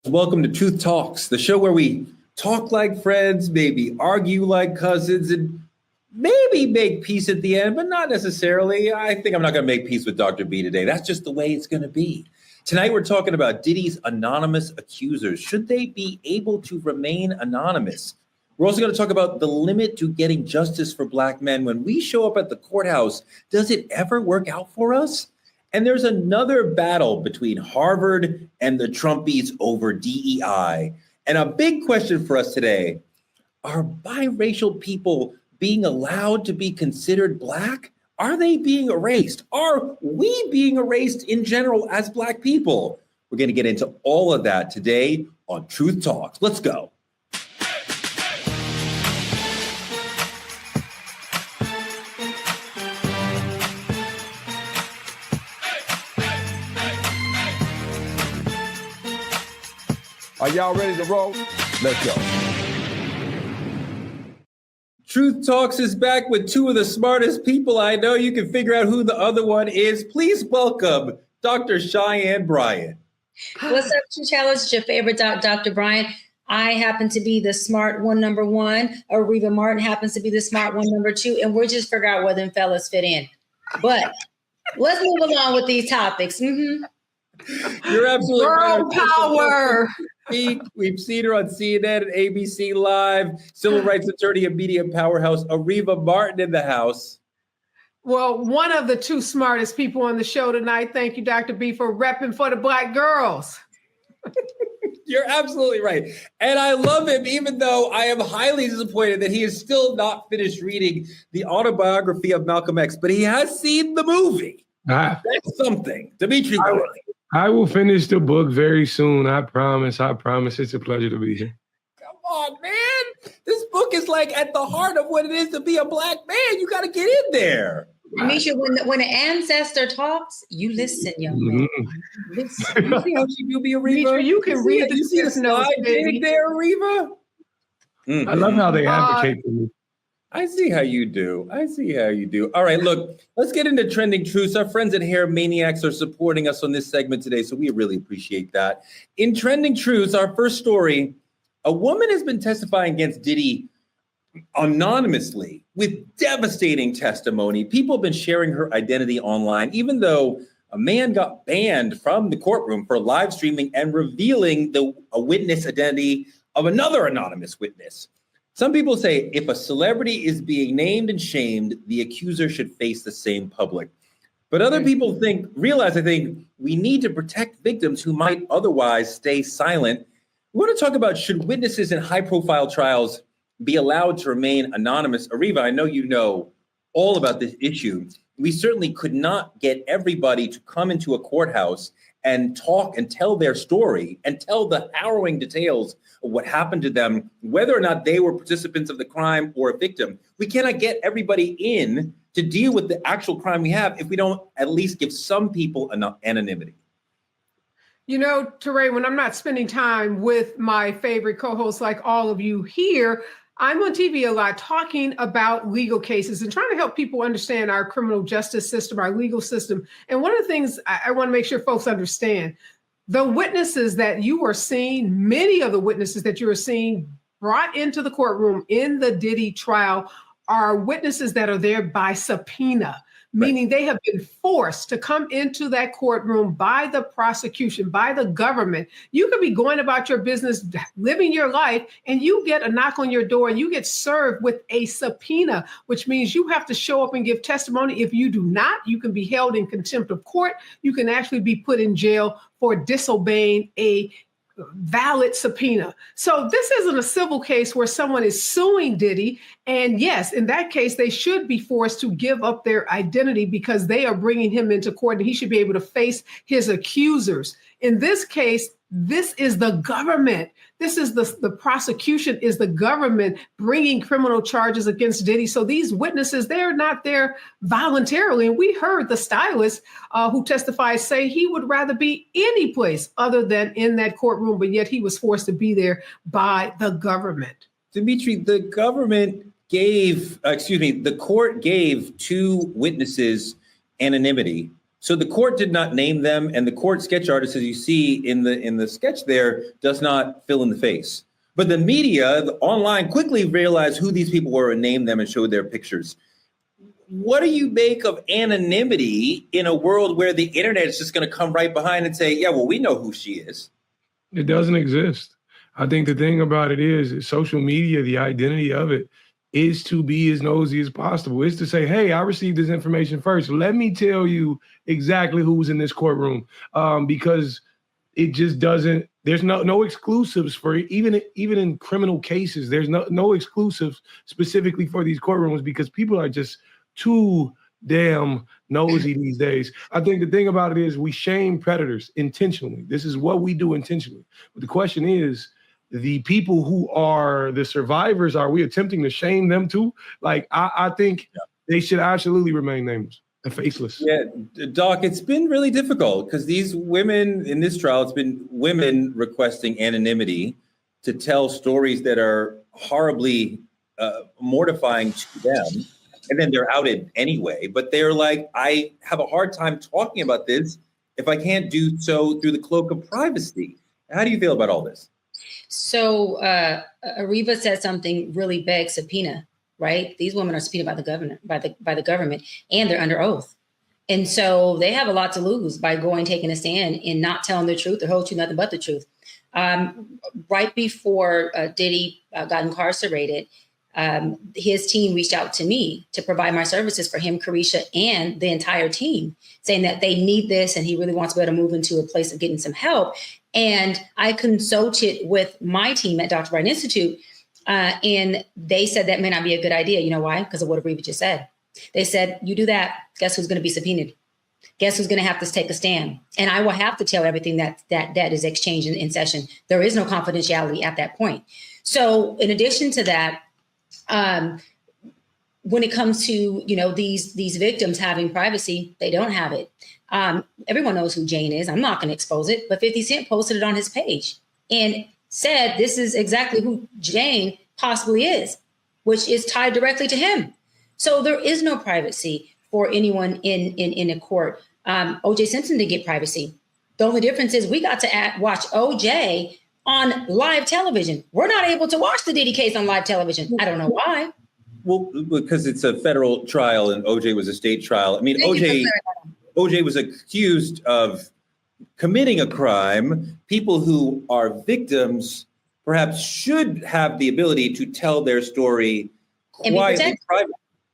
Welcome to Truth Talks, the show where we talk like friends, maybe argue like cousins, and maybe make peace at the end, but not necessarily. I think I'm not going to make peace with Dr. B today. That's just the way it's going to be. Tonight, we're talking about Diddy's anonymous accusers. Should they be able to remain anonymous? We're also going to talk about the limit to getting justice for Black men. When we show up at the courthouse, does it ever work out for us? And there's another battle between Harvard and the Trumpies over DEI. And a big question for us today, are biracial people being allowed to be considered Black? Are they being erased? Are we being erased in general as Black people? We're going to get into all of that today on Truth Talks. Let's go. Are y'all ready to roll? Let's go. Truth Talks is back with two of the smartest people I know. You can figure out who the other one is. Please welcome Dr. Cheyenne Bryant. What's up, True Challenge? It's your favorite Dr. Bryant. I happen to be the smart one, number one. Areva Martin happens to be the smart one, number two. And we're just figuring out where them fellas fit in. But let's move along with these topics. You're absolutely Girl right. power. We've seen her on CNN and ABC Live, civil rights attorney and media powerhouse, Areva Martin in the house. Well, one of the two smartest people on the show tonight. Thank you, Dr. B, for repping for the Black girls. You're absolutely right. And I love him, even though I am highly disappointed that he is still not finished reading the autobiography of Malcolm X, but he has seen the movie. That's something. Dimitri. I will finish the book very soon. I promise. I promise. It's a pleasure to be here. Come on, man. This book is like at the heart of what it is to be a Black man. You got to get in there. Misha, when an ancestor talks, you listen, young man. Listen. You see how she do be, Areva? Misha, you can read the Cliff Notes, baby. There, Areva. I love how they advocate for me. I see how you do. All right, look, let's get into trending truths. Our friends at Hair Maniacs are supporting us on this segment today, so we really appreciate that. In trending truths, our first story, a woman has been testifying against Diddy anonymously with devastating testimony. People have been sharing her identity online, even though a man got banned from the courtroom for live streaming and revealing a witness identity of another anonymous witness. Some people say if a celebrity is being named and shamed, the accuser should face the same public. But other people realize we need to protect victims who might otherwise stay silent. We want to talk about, should witnesses in high-profile trials be allowed to remain anonymous? Areva, I know you know all about this issue. We certainly could not get everybody to come into a courthouse and talk and tell their story and tell the harrowing details of what happened to them, whether or not they were participants of the crime or a victim. We cannot get everybody in to deal with the actual crime we have if we don't at least give some people anonymity. You know, Teray, when I'm not spending time with my favorite co-hosts like all of you here, I'm on TV a lot talking about legal cases and trying to help people understand our criminal justice system, our legal system. And one of the things I want to make sure folks understand, the witnesses that you are seeing, many of the witnesses that you are seeing brought into the courtroom in the Diddy trial are witnesses that are there by subpoena. Meaning they have been forced to come into that courtroom by the prosecution, by the government. You could be going about your business, living your life, and you get a knock on your door and you get served with a subpoena, which means you have to show up and give testimony. If you do not, you can be held in contempt of court. You can actually be put in jail for disobeying a valid subpoena. So this isn't a civil case where someone is suing Diddy. And yes, in that case, they should be forced to give up their identity because they are bringing him into court and he should be able to face his accusers. In this case, this is the government. This is the prosecution is the government bringing criminal charges against Diddy. So these witnesses, they're not there voluntarily. And we heard the stylist who testified say he would rather be any place other than in that courtroom, but yet he was forced to be there by the government. Dimitri, the court gave two witnesses anonymity. So the court did not name them, and the court sketch artist, as you see in the sketch there, does not fill in the face. But the media, the online, quickly realized who these people were and named them and showed their pictures. What do you make of anonymity in a world where the internet is just going to come right behind and say, yeah, well, we know who she is? It doesn't exist. I think the thing about it is social media, the identity of it is to be as nosy as possible. Is to say, hey, I received this information first. Let me tell you exactly who's in this courtroom, because it just doesn't. There's no exclusives for even in criminal cases. There's no exclusives specifically for these courtrooms because people are just too damn nosy these days. I think the thing about it is we shame predators intentionally. This is what we do intentionally. But the question is, the people who are the survivors, are we attempting to shame them too? Like, I think they should absolutely remain nameless and faceless. Yeah, Doc, it's been really difficult because these women in this trial, it's been women requesting anonymity to tell stories that are horribly mortifying to them. And then they're outed anyway. But they're like, I have a hard time talking about this if I can't do so through the cloak of privacy. How do you feel about all this? So Ariva said something really begs subpoena, right? These women are subpoenaed by the government, by the government, and they're under oath. And so they have a lot to lose by taking a stand and not telling the truth or whole truth, nothing but the truth. Right before Diddy got incarcerated, his team reached out to me to provide my services for him, Carisha, and the entire team, saying that they need this and he really wants to be able to move into a place of getting some help. And I consulted with my team at Dr. Bright Institute, and they said that may not be a good idea. You know why? Because of what Ariva just said. They said, you do that, guess who's going to be subpoenaed? Guess who's going to have to take a stand? And I will have to tell everything that is exchanged in session. There is no confidentiality at that point. So in addition to that, when it comes to, these victims having privacy, they don't have it. Everyone knows who Jane is. I'm not going to expose it, but 50 Cent posted it on his page and said, this is exactly who Jane possibly is, which is tied directly to him. So there is no privacy for anyone in a court. O.J. Simpson didn't get privacy. The only difference is we got to watch O.J. on live television. We're not able to watch the Diddy case on live television. I don't know why. Well, because it's a federal trial and OJ was a state trial. I mean, OJ was accused of committing a crime. People who are victims perhaps should have the ability to tell their story quietly,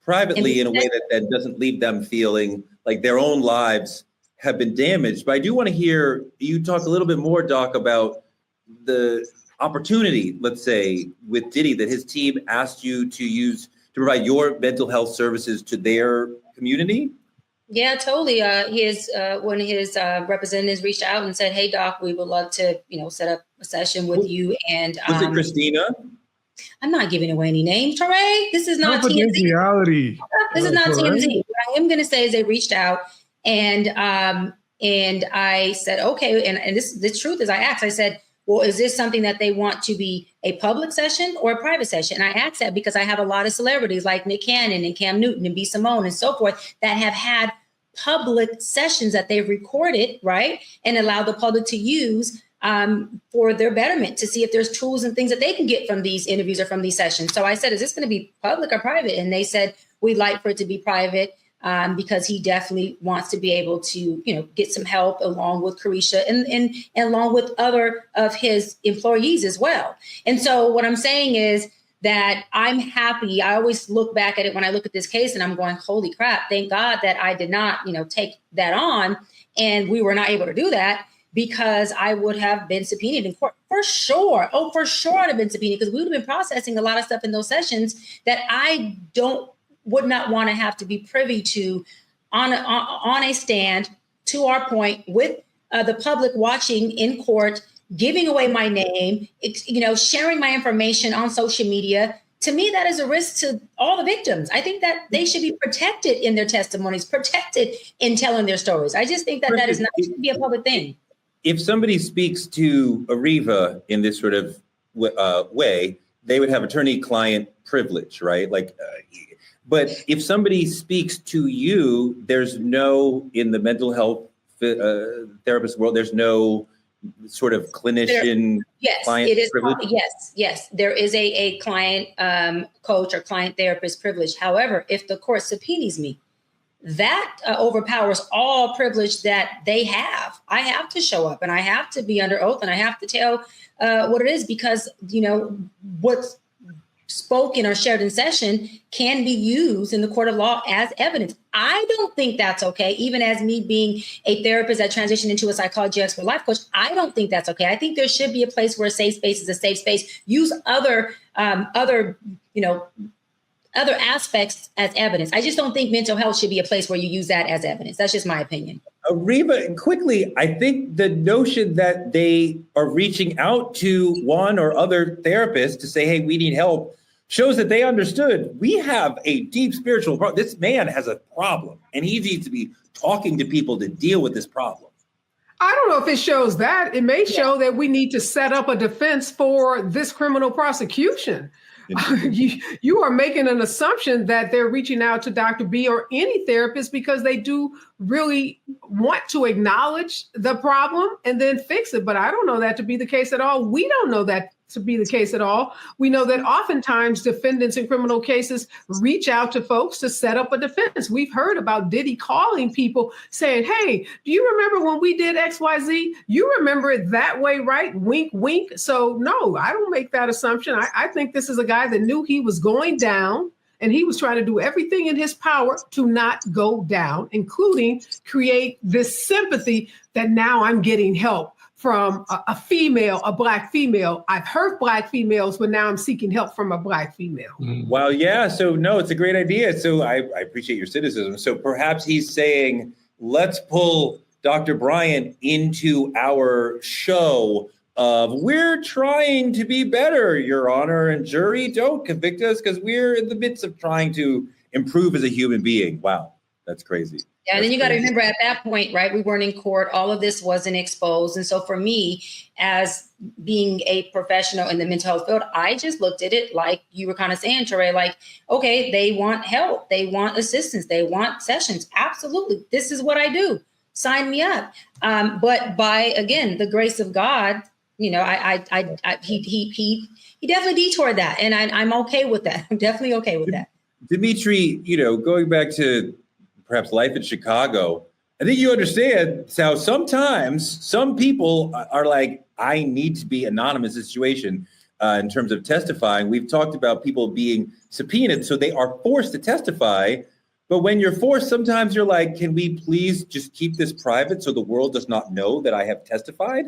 privately in a way that doesn't leave them feeling like their own lives have been damaged. But I do want to hear you talk a little bit more, Doc, about the opportunity, let's say, with Diddy that his team asked you to provide your mental health services to their community. Yeah, totally. When his representatives reached out and said, "Hey, Doc, we would love to, set up a session with you." And was it Christina? I'm not giving away any names, Teray. This is not TMZ. This is not TMZ. What I am going to say is they reached out, and I said, okay. And the truth is, I asked. I said, well, is this something that they want to be a public session or a private session? And I asked that because I have a lot of celebrities like Nick Cannon and Cam Newton and B. Simone and so forth that have had public sessions that they've recorded, right? And allowed the public to use for their betterment, to see if there's tools and things that they can get from these interviews or from these sessions. So I said, is this going to be public or private? And they said, we'd like for it to be private. Because he definitely wants to be able to, get some help along with Carisha and along with other of his employees as well. And so what I'm saying is that I'm happy. I always look back at it when I look at this case and I'm going, holy crap, thank God that I did not, take that on. And we were not able to do that because I would have been subpoenaed in court for sure. Oh, for sure I'd have been subpoenaed because we would have been processing a lot of stuff in those sessions that I would not want to have to be privy to on a stand, to our point, with the public watching in court, giving away my name, sharing my information on social media. To me, that is a risk to all the victims. I think that they should be protected in their testimonies, protected in telling their stories. I just think that is not should be a public thing. If somebody speaks to Ariva in this sort of way, they would have attorney-client privilege, right? Like But if somebody speaks to you, there's no, in the mental health therapist world, there's no sort of clinician client it is. privilege? Yes. There is a client coach or client therapist privilege. However, if the court subpoenas me, that overpowers all privilege that they have. I have to show up and I have to be under oath and I have to tell what it is, because, what's spoken or shared in session can be used in the court of law as evidence. I don't think that's okay. Even as me being a therapist that transitioned into a psychology expert life coach, I don't think that's okay. I think there should be a place where a safe space is a safe space. Use other aspects as evidence. I just don't think mental health should be a place where you use that as evidence. That's just my opinion. Reva, quickly, I think the notion that they are reaching out to one or other therapist to say, hey, we need help, shows that they understood we have a deep spiritual problem. This man has a problem and he needs to be talking to people to deal with this problem. I don't know if it shows that. It may show that we need to set up a defense for this criminal prosecution. You are making an assumption that they're reaching out to Dr. B or any therapist because they do really want to acknowledge the problem and then fix it. But I don't know that to be the case at all. We don't know that to be the case at all. We know that oftentimes defendants in criminal cases reach out to folks to set up a defense. We've heard about Diddy calling people saying, hey, do you remember when we did XYZ? You remember it that way, right? Wink, wink. So no, I don't make that assumption. I think this is a guy that knew he was going down and he was trying to do everything in his power to not go down, including create this sympathy that now I'm getting help from a female, a Black female. I've hurt Black females, but now I'm seeking help from a Black female. Well, yeah. So no, it's a great idea. So I appreciate your cynicism. So perhaps he's saying, let's pull Dr. Bryant into our show of we're trying to be better, Your Honor, and jury, don't convict us because we're in the midst of trying to improve as a human being. Wow, that's crazy. Yeah, and then you got to remember at that point, right, we weren't in court. All of this wasn't exposed. And so for me, as being a professional in the mental health field, I just looked at it like you were kind of saying, Teray, like, okay, they want help. They want assistance. They want sessions. Absolutely. This is what I do. Sign me up. But by, again, the grace of God, he definitely detoured that. And I'm okay with that. I'm definitely okay with that. Dimitri, going back to perhaps life in Chicago, I think you understand how sometimes some people are like, I need to be anonymous in this situation in terms of testifying. We've talked about people being subpoenaed, so they are forced to testify. But when you're forced, sometimes you're like, can we please just keep this private so the world does not know that I have testified?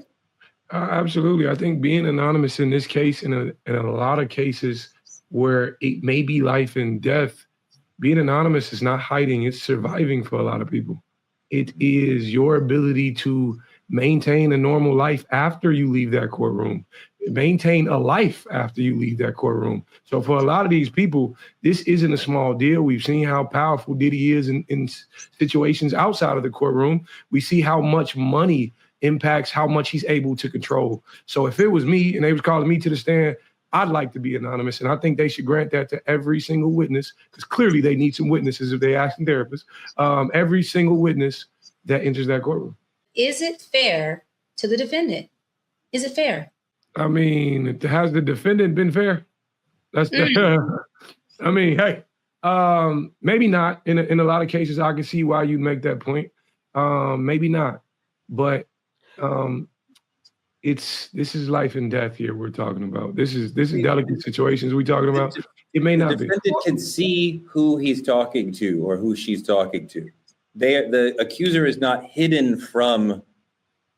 Absolutely. I think being anonymous in this case, in a lot of cases where it may be life and death, being anonymous is not hiding, it's surviving for a lot of people. It is your ability to maintain a normal life after you leave that courtroom, maintain a life after you leave that courtroom. So for a lot of these people, this isn't a small deal. We've seen how powerful Diddy is in situations outside of the courtroom. We see how much money impacts how much he's able to control. So if it was me and they was calling me to the stand, I'd like to be anonymous. And I think they should grant that to every single witness, because clearly they need some witnesses if they asking therapists, every single witness that enters that courtroom. Is it fair to the defendant? Is it fair? I mean, has the defendant been fair? That's the, I mean, hey, maybe not. In a lot of cases, I can see why you make that point. Maybe not, but this is life and death here we're talking about. This is delicate situations we're talking about. It may not be. The defendant can see who he's talking to or who she's talking to. The accuser is not hidden from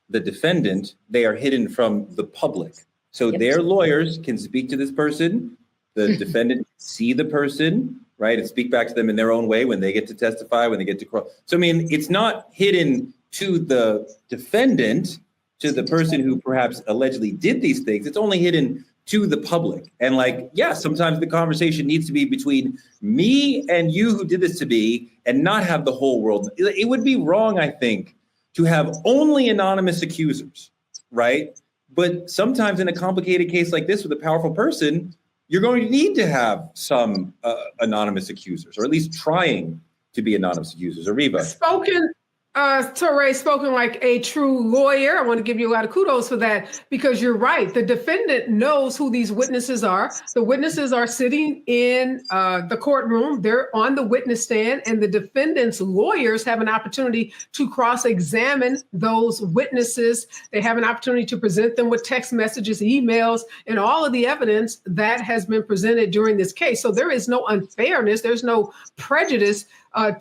the defendant. They are hidden from the public. So their lawyers can speak to this person. The defendant can see the person, right, and speak back to them in their own way when they get to testify, when they get to cross. So, I mean, it's not hidden to the defendant, to the person who perhaps allegedly did these things. It's only hidden to the public. And sometimes the conversation needs to be between me and you who did this to me and not have the whole world. It would be wrong, I think, to have only anonymous accusers, right? But sometimes in a complicated case like this with a powerful person, you're going to need to have some anonymous accusers, or at least trying to be anonymous accusers. Ariva. Touré, spoken like a true lawyer. I want to give you a lot of kudos for that, because you're right. The defendant knows who these witnesses are. The witnesses are sitting in the courtroom. They're on the witness stand, and the defendant's lawyers have an opportunity to cross-examine those witnesses. They have an opportunity to present them with text messages, emails, and all of the evidence that has been presented during this case. So there is no unfairness. There's no prejudice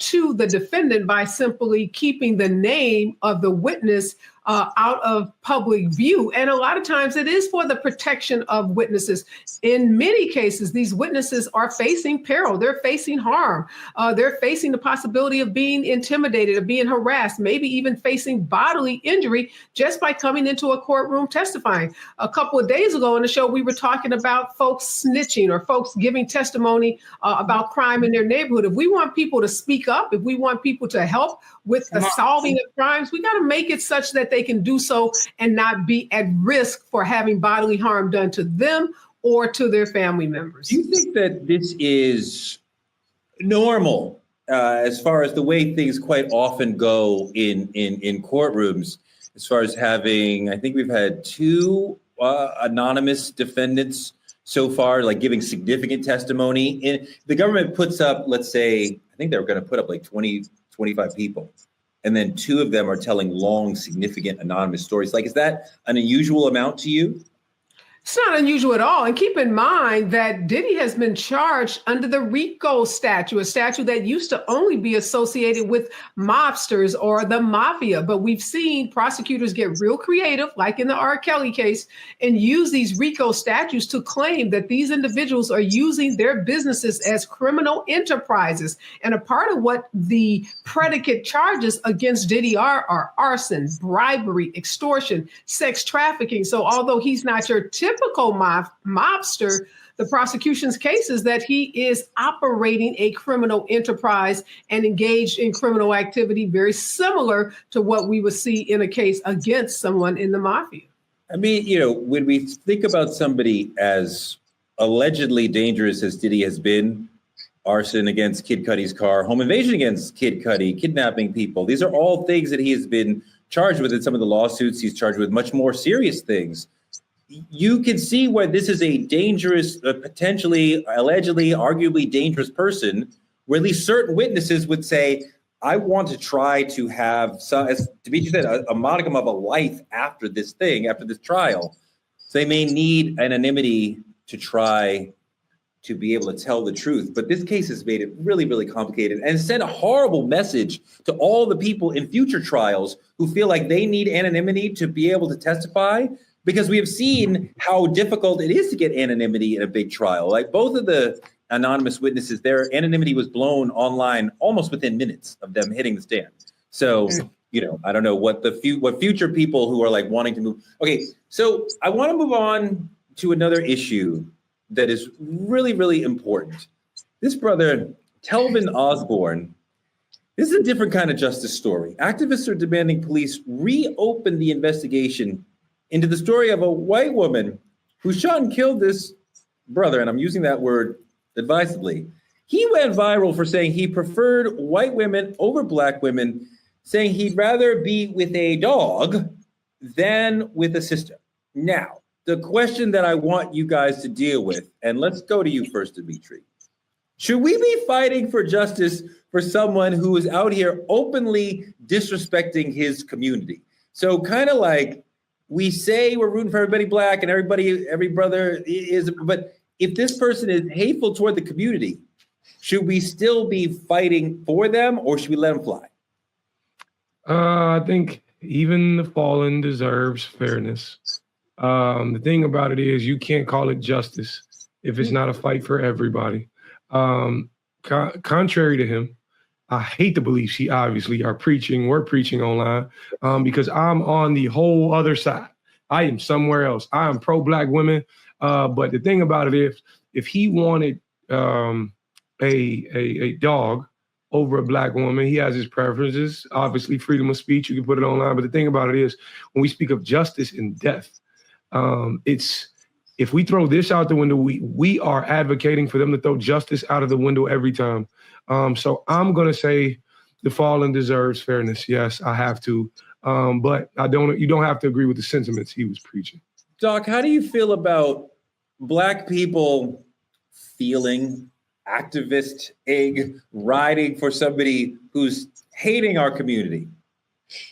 to the defendant by simply keeping the name of the witness out of public view. And a lot of times it is for the protection of witnesses. In many cases, these witnesses are facing peril. They're facing harm. They're facing the possibility of being intimidated, of being harassed, maybe even facing bodily injury just by coming into a courtroom testifying. A couple of days ago on the show, we were talking about folks snitching or folks giving testimony about crime in their neighborhood. If we want people to speak up, if we want people to help with the solving of crimes, we got to make it such that they can do so and not be at risk for having bodily harm done to them or to their family members. Do you think that this is normal as far as the way things quite often go in courtrooms, as far as having, I think we've had 2 anonymous defendants so far, like giving significant testimony. And the government puts up, let's say, I think they were going to put up like 20, 25 people. And then 2 of them are telling long, significant anonymous stories. Like, is that an unusual amount to you? It's not unusual at all. And keep in mind that Diddy has been charged under the RICO statute, a statute that used to only be associated with mobsters or the mafia. But we've seen prosecutors get real creative, like in the R. Kelly case, and use these RICO statutes to claim that these individuals are using their businesses as criminal enterprises. And a part of what the predicate charges against Diddy are arson, bribery, extortion, sex trafficking. So although he's not your typical mobster, the prosecution's case is that he is operating a criminal enterprise and engaged in criminal activity very similar to what we would see in a case against someone in the mafia. I mean, when we think about somebody as allegedly dangerous as Diddy has been, arson against Kid Cudi's car, home invasion against Kid Cudi, kidnapping people, these are all things that he has been charged with in some of the lawsuits. He's charged with much more serious things. You can see why this is a dangerous, potentially, allegedly, arguably dangerous person, where at least certain witnesses would say, I want to try to have, some, as Demetri said, a modicum of a life after this thing, after this trial. So they may need anonymity to try to be able to tell the truth. But this case has made it really, really complicated and sent a horrible message to all the people in future trials who feel like they need anonymity to be able to testify, because we have seen how difficult it is to get anonymity in a big trial. Like both of the anonymous witnesses, their anonymity was blown online almost within minutes of them hitting the stand. So, I don't know what what future people who are like wanting to move. Okay, so I want to move on to another issue that is really, really important. This brother, Telvin Osborne, this is a different kind of justice story. Activists are demanding police reopen the investigation into the story of a white woman who shot and killed this brother, and I'm using that word advisedly. He went viral for saying he preferred white women over black women, saying he'd rather be with a dog than with a sister. Now, the question that I want you guys to deal with, and let's go to you first, Demetri. Should we be fighting for justice for someone who is out here openly disrespecting his community? So kind of like, we say we're rooting for everybody black and every brother is, but if this person is hateful toward the community, should we still be fighting for them, or should we let them fly? I think even the fallen deserves fairness. The thing about it is you can't call it justice if it's not a fight for everybody. Contrary to him, I hate the beliefs he obviously we're preaching online, because I'm on the whole other side. I am somewhere else. I am pro-black women. But the thing about it is, if he wanted a dog over a black woman, he has his preferences. Obviously, freedom of speech, you can put it online. But the thing about it is, when we speak of justice and death, it's If we throw this out the window, we are advocating for them to throw justice out of the window every time. So I'm going to say the fallen deserves fairness. Yes, I have to. But you don't have to agree with the sentiments he was preaching. Doc, how do you feel about Black people feeling activist egg riding for somebody who's hating our community?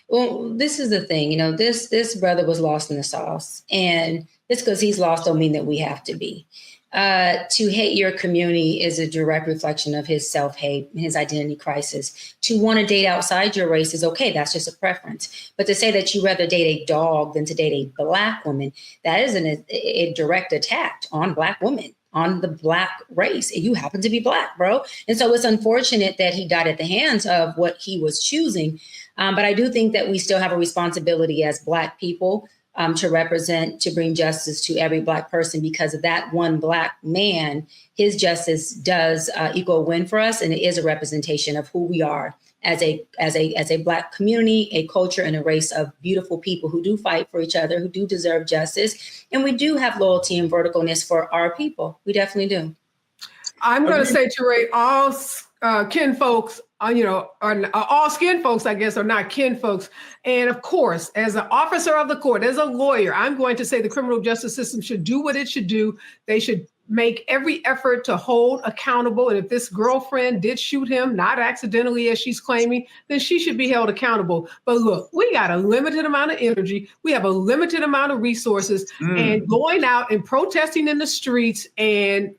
Well, this is the thing, this brother was lost in the sauce, and just because he's lost don't mean that we have to be. To hate your community is a direct reflection of his self-hate, his identity crisis. To want to date outside your race is okay. That's just a preference. But to say that you rather date a dog than to date a Black woman, that is a direct attack on Black women, on the Black race. You happen to be Black, bro. And so it's unfortunate that he died at the hands of what he was choosing. But I do think that we still have a responsibility as Black people to represent, to bring justice to every Black person, because of that one Black man, his justice does equal a win for us. And it is a representation of who we are as a Black community, a culture, and a race of beautiful people who do fight for each other, who do deserve justice. And we do have loyalty and verticalness for our people. We definitely do. I'm going to say, Teray, all kin folks, all skin folks, I guess, are not kin folks. And of course, as an officer of the court, as a lawyer, I'm going to say the criminal justice system should do what it should do. They should make every effort to hold accountable. And if this girlfriend did shoot him, not accidentally as she's claiming, then she should be held accountable. But look, we got a limited amount of energy. We have a limited amount of resources, and going out and protesting in the streets and,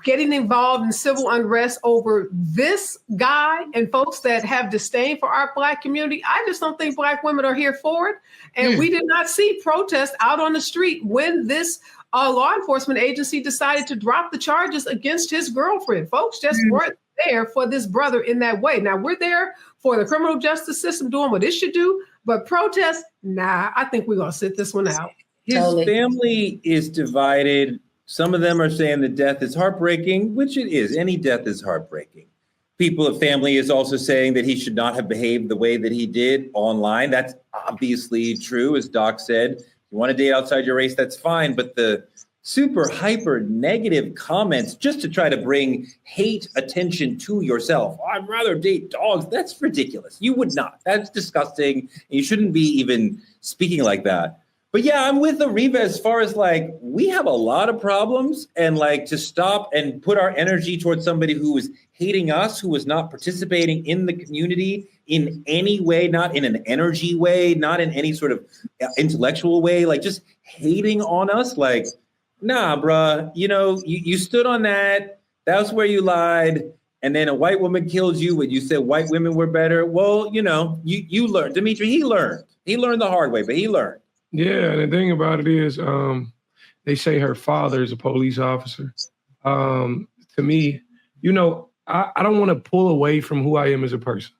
getting involved in civil unrest over this guy and folks that have disdain for our Black community, I just don't think Black women are here for it. And we did not see protests out on the street when this law enforcement agency decided to drop the charges against his girlfriend. Folks just weren't there for this brother in that way. Now, we're there for the criminal justice system doing what it should do, but protests, nah, I think we're going to sit this one out. His family is divided. Some of them are saying the death is heartbreaking, which it is. Any death is heartbreaking. People of family is also saying that he should not have behaved the way that he did online. That's obviously true, as Doc said. You want to date outside your race, that's fine. But the super hyper negative comments just to try to bring hate attention to yourself. I'd rather date dogs. That's ridiculous. You would not. That's disgusting. You shouldn't be even speaking like that. But yeah, I'm with Ariva as far as we have a lot of problems, and to stop and put our energy towards somebody who is hating us, who is not participating in the community in any way, not in an energy way, not in any sort of intellectual way, just hating on us. Nah, bruh, you stood on that. That's where you lied. And then a white woman killed you when you said white women were better. Well, you learned. Dimitri, he learned. He learned the hard way, but he learned. Yeah, and the thing about it is, they say her father is a police officer. To me, I don't want to pull away from who I am as a person.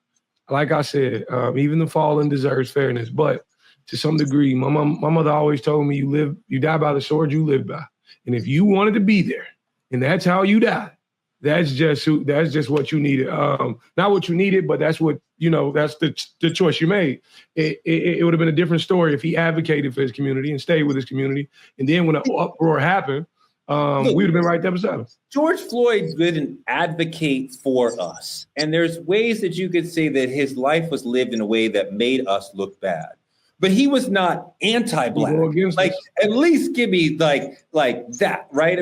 Like I said, even the fallen deserves fairness, but to some degree, my mother always told me, you die by the sword you live by. And if you wanted to be there, and that's how you die, that's just what you needed. Not what you needed, but that's what, that's the choice you made. It would have been a different story if he advocated for his community and stayed with his community. And then when an uproar happened, we would have been right there beside him. George Floyd didn't advocate for us. And there's ways that you could say that his life was lived in a way that made us look bad. But he was not anti-Black. At least give me like that, right?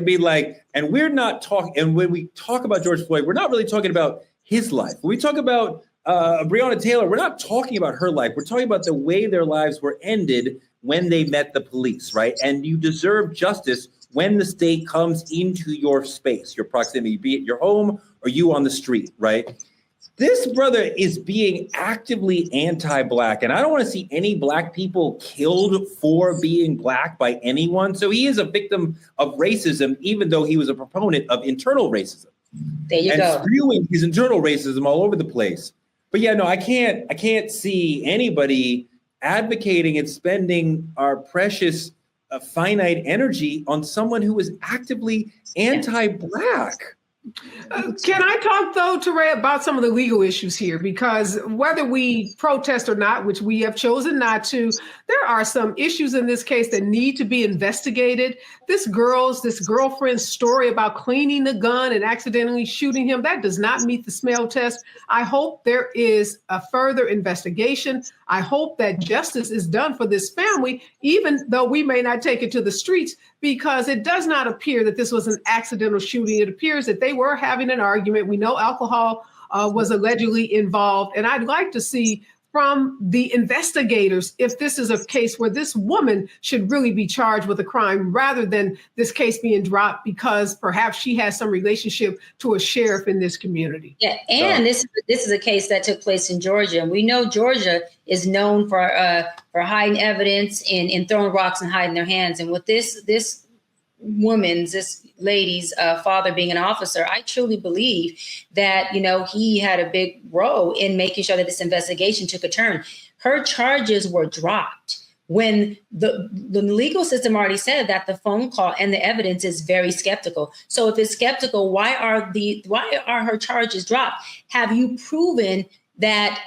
And we're not talking, and when we talk about George Floyd, we're not really talking about his life. When we talk about Breonna Taylor, we're not talking about her life. We're talking about the way their lives were ended when they met the police, right? And you deserve justice when the state comes into your space, your proximity, be it your home or you on the street, right? This brother is being actively anti-Black, and I don't want to see any Black people killed for being Black by anyone. So he is a victim of racism, even though he was a proponent of internal racism. There you go. Spewing his internal racism all over the place. But yeah, no, I can't see anybody advocating and spending our precious finite energy on someone who is actively anti-Black. Can I talk, though, Teray, about some of the legal issues here? Because whether we protest or not, which we have chosen not to, there are some issues in this case that need to be investigated. This girlfriend's story about cleaning the gun and accidentally shooting him, that does not meet the smell test. I hope there is a further investigation. I hope that justice is done for this family, even though we may not take it to the streets, because it does not appear that this was an accidental shooting. It appears that they were having an argument. We know alcohol was allegedly involved. And I'd like to see from the investigators if this is a case where this woman should really be charged with a crime rather than this case being dropped because perhaps she has some relationship to a sheriff in this community. Yeah, and this is a case that took place in Georgia. And we know Georgia is known for hiding evidence and throwing rocks and hiding their hands. And with this lady's father being an officer, I truly believe that, he had a big role in making sure that this investigation took a turn. Her charges were dropped when the legal system already said that the phone call and the evidence is very skeptical. So if it's skeptical, why are her charges dropped? Have you proven that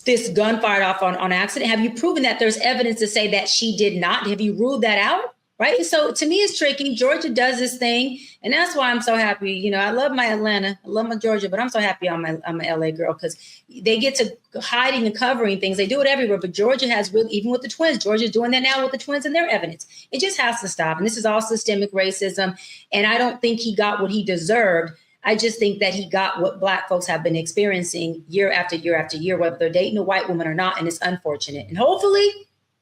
this gun fired off on accident? Have you proven that there's evidence to say that she did not? Have you ruled that out? Right. So to me, it's tricky. Georgia does this thing. And that's why I'm so happy. I love my Atlanta. I love my Georgia, but I'm so happy I'm a LA girl because they get to hiding and covering things. They do it everywhere. But Georgia has really, even with the twins, Georgia's doing that now with the twins and their evidence. It just has to stop. And this is all systemic racism. And I don't think he got what he deserved. I just think that he got what Black folks have been experiencing year after year after year, whether they're dating a white woman or not. And it's unfortunate. And hopefully,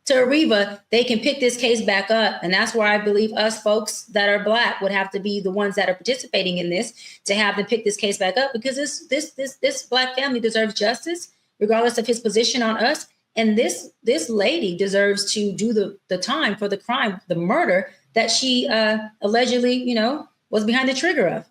to Ariva, they can pick this case back up. And that's where I believe us folks that are Black would have to be the ones that are participating in this to have them pick this case back up, because this Black family deserves justice, regardless of his position on us. And this lady deserves to do the time for the crime, the murder that she allegedly, was behind the trigger of.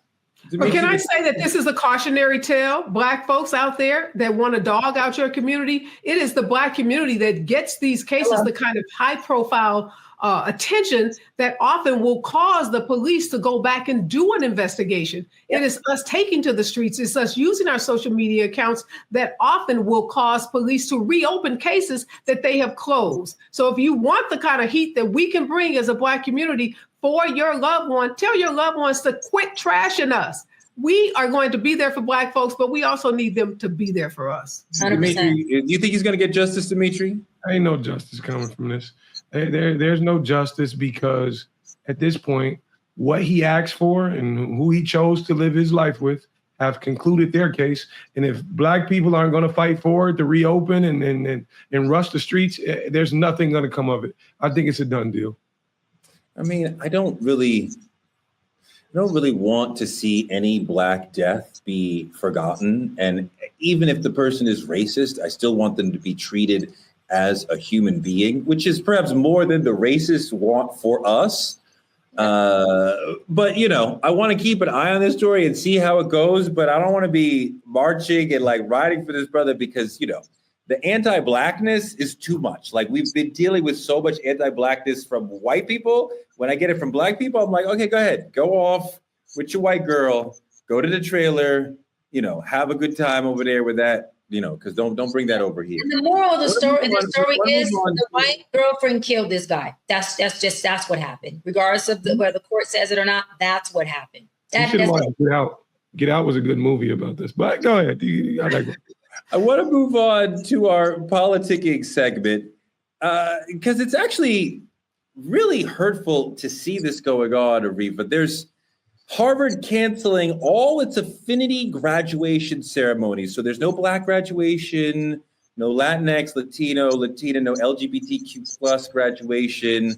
But can I say that this is a cautionary tale, Black folks out there that want to dog out your community? It is the Black community that gets these cases, the kind of high profile attention that often will cause the police to go back and do an investigation. Yep. It is us taking to the streets. It's us using our social media accounts that often will cause police to reopen cases that they have closed. So if you want the kind of heat that we can bring as a Black community for your loved one, tell your loved ones to quit trashing us. We are going to be there for Black folks, but we also need them to be there for us. 100%. Dimitri, do you think he's going to get justice, Dimitri? Ain't no justice coming from this. There's no justice because at this point, what he asked for and who he chose to live his life with have concluded their case. And if Black people aren't going to fight for it to reopen and rush the streets, there's nothing going to come of it. I think it's a done deal. I mean, I don't really want to see any Black death be forgotten. And even if the person is racist, I still want them to be treated as a human being, which is perhaps more than the racists want for us. But, I want to keep an eye on this story and see how it goes. But I don't want to be marching and riding for this brother because, the anti-Blackness is too much. We've been dealing with so much anti-Blackness from white people. When I get it from Black people, I'm like, okay, go ahead. Go off with your white girl. Go to the trailer, have a good time over there with that, because don't bring that over here. And the moral of the story is the white girlfriend killed this guy. That's what happened. Regardless of whether the court says it or not, that's what happened. Get Out. Get Out was a good movie about this. But go ahead. I want to move on to our politicking segment because it's actually really hurtful to see this going on, Ariva. There's Harvard canceling all its affinity graduation ceremonies. So there's no Black graduation, no Latinx, Latino, Latina, no LGBTQ plus graduation. A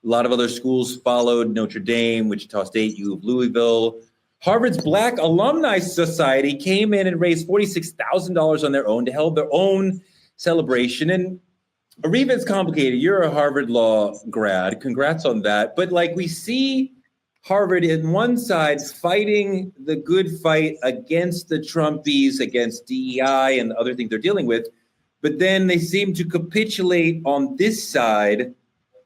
lot of other schools followed: Notre Dame, Wichita State, U of Louisville. Harvard's Black Alumni Society came in and raised $46,000 on their own to hold their own celebration. And Ariva, it's complicated. You're a Harvard law grad. Congrats on that. But we see Harvard in one side fighting the good fight against the Trumpies, against DEI and the other things they're dealing with. But then they seem to capitulate on this side.